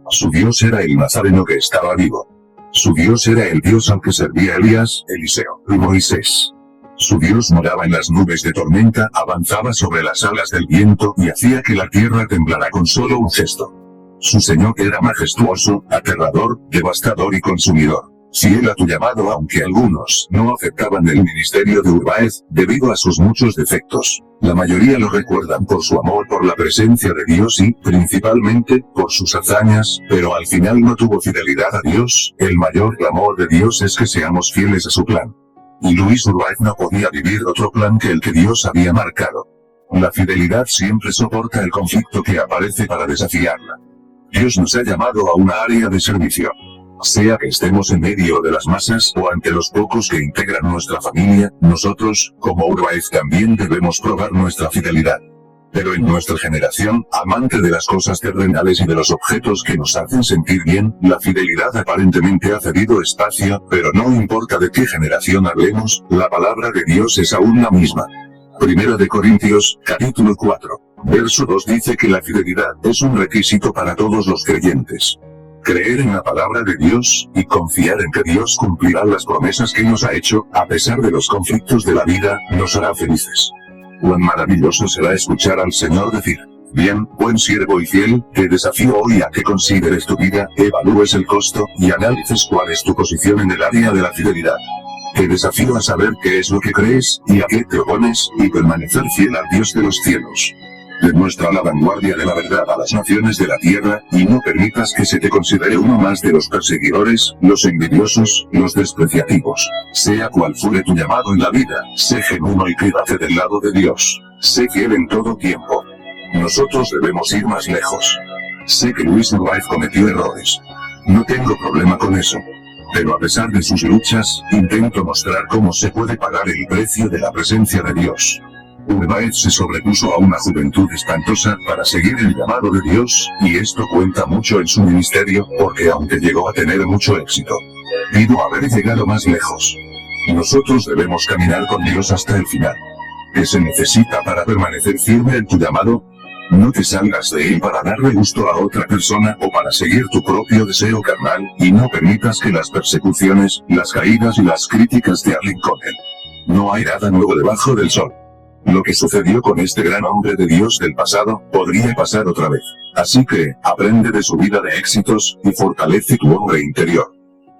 Su Dios era el Nazareno que estaba vivo. Su Dios era el Dios al que servía Elías, Eliseo y Moisés. Su Dios moraba en las nubes de tormenta, avanzaba sobre las alas del viento y hacía que la tierra temblara con solo un gesto. Su Señor era majestuoso, aterrador, devastador y consumidor. Fiel a tu llamado, aunque algunos no aceptaban el ministerio de Urbáez, debido a sus muchos defectos. La mayoría lo recuerdan por su amor por la presencia de Dios y, principalmente, por sus hazañas, pero al final no tuvo fidelidad a Dios. El mayor clamor de Dios es que seamos fieles a su plan. Y Luis Urbáez no podía vivir otro plan que el que Dios había marcado. La fidelidad siempre soporta el conflicto que aparece para desafiarla. Dios nos ha llamado a una área de servicio. Sea que estemos en medio de las masas o ante los pocos que integran nuestra familia, nosotros, como Urbáez, también debemos probar nuestra fidelidad. Pero en nuestra generación, amante de las cosas terrenales y de los objetos que nos hacen sentir bien, la fidelidad aparentemente ha cedido espacio, pero no importa de qué generación hablemos, la palabra de Dios es aún la misma. Primera de Corintios, capítulo 4, verso 2 dice que la fidelidad es un requisito para todos los creyentes. Creer en la palabra de Dios, y confiar en que Dios cumplirá las promesas que nos ha hecho, a pesar de los conflictos de la vida, nos hará felices. Cuán maravilloso será escuchar al Señor decir: bien, buen siervo y fiel, te desafío hoy a que consideres tu vida, evalúes el costo, y analices cuál es tu posición en el área de la fidelidad. Te desafío a saber qué es lo que crees, y a qué te opones, y permanecer fiel al Dios de los cielos. Demuestra la vanguardia de la verdad a las naciones de la tierra, y no permitas que se te considere uno más de los perseguidores, los envidiosos, los despreciativos. Sea cual fuere tu llamado en la vida, sé genuino y quédate del lado de Dios. Sé fiel en todo tiempo. Nosotros debemos ir más lejos. Sé que Luis Urbáez cometió errores. No tengo problema con eso. Pero a pesar de sus luchas, intento mostrar cómo se puede pagar el precio de la presencia de Dios. Urbáez se sobrepuso a una juventud espantosa para seguir el llamado de Dios, y esto cuenta mucho en su ministerio, porque aunque llegó a tener mucho éxito, pudo haber llegado más lejos. Nosotros debemos caminar con Dios hasta el final. ¿Qué se necesita para permanecer firme en tu llamado? No te salgas de él para darle gusto a otra persona o para seguir tu propio deseo carnal, y no permitas que las persecuciones, las caídas y las críticas te arrinconen. No hay nada nuevo debajo del sol. Lo que sucedió con este gran hombre de Dios del pasado, podría pasar otra vez. Así que, aprende de su vida de éxitos, y fortalece tu hombre interior.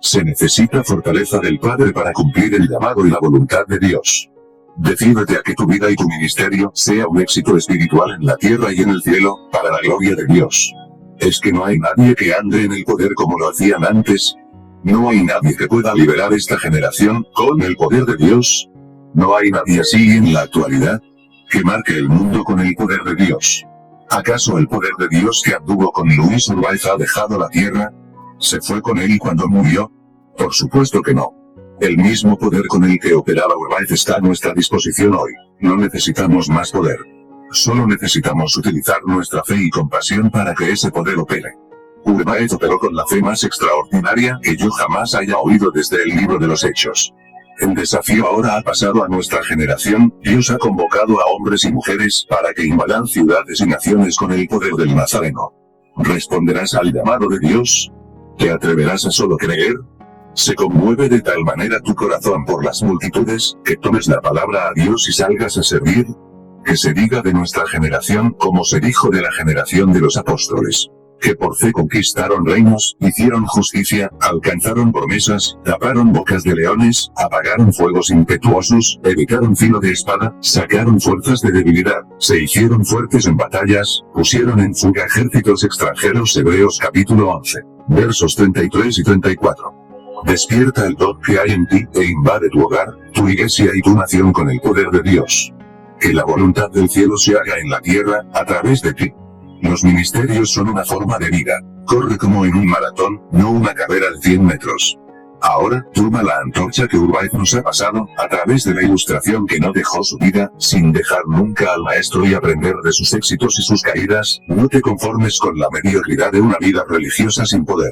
Se necesita fortaleza del Padre para cumplir el llamado y la voluntad de Dios. Decídete a que tu vida y tu ministerio sea un éxito espiritual en la tierra y en el cielo, para la gloria de Dios. Es que no hay nadie que ande en el poder como lo hacían antes. No hay nadie que pueda liberar esta generación con el poder de Dios. No hay nadie así en la actualidad que marque el mundo con el poder de Dios. ¿Acaso el poder de Dios que anduvo con Luis Urbáez ha dejado la tierra? ¿Se fue con él cuando murió? Por supuesto que no. El mismo poder con el que operaba Urbáez está a nuestra disposición hoy. No necesitamos más poder. Solo necesitamos utilizar nuestra fe y compasión para que ese poder opere. Urbáez operó con la fe más extraordinaria que yo jamás haya oído desde el libro de los Hechos. El desafío ahora ha pasado a nuestra generación. Dios ha convocado a hombres y mujeres para que invadan ciudades y naciones con el poder del Nazareno. ¿Responderás al llamado de Dios? ¿Te atreverás a solo creer? ¿Se conmueve de tal manera tu corazón por las multitudes, que tomes la palabra a Dios y salgas a servir? Que se diga de nuestra generación como se dijo de la generación de los apóstoles, que por fe conquistaron reinos, hicieron justicia, alcanzaron promesas, taparon bocas de leones, apagaron fuegos impetuosos, evitaron filo de espada, sacaron fuerzas de debilidad, se hicieron fuertes en batallas, pusieron en fuga ejércitos extranjeros. Hebreos capítulo 11, versos 33 y 34. Despierta el don que hay en ti, e invade tu hogar, tu iglesia y tu nación con el poder de Dios. Que la voluntad del cielo se haga en la tierra, a través de ti. Los ministerios son una forma de vida. Corre como en un maratón, no una carrera de 100 metros. Ahora, toma la antorcha que Urbáez nos ha pasado, a través de la ilustración que no dejó su vida, sin dejar nunca al maestro y aprender de sus éxitos y sus caídas. No te conformes con la mediocridad de una vida religiosa sin poder.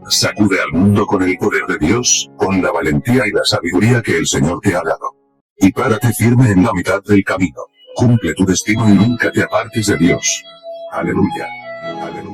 Sacude al mundo con el poder de Dios, con la valentía y la sabiduría que el Señor te ha dado. Y párate firme en la mitad del camino. Cumple tu destino y nunca te apartes de Dios. Aleluya. Aleluya.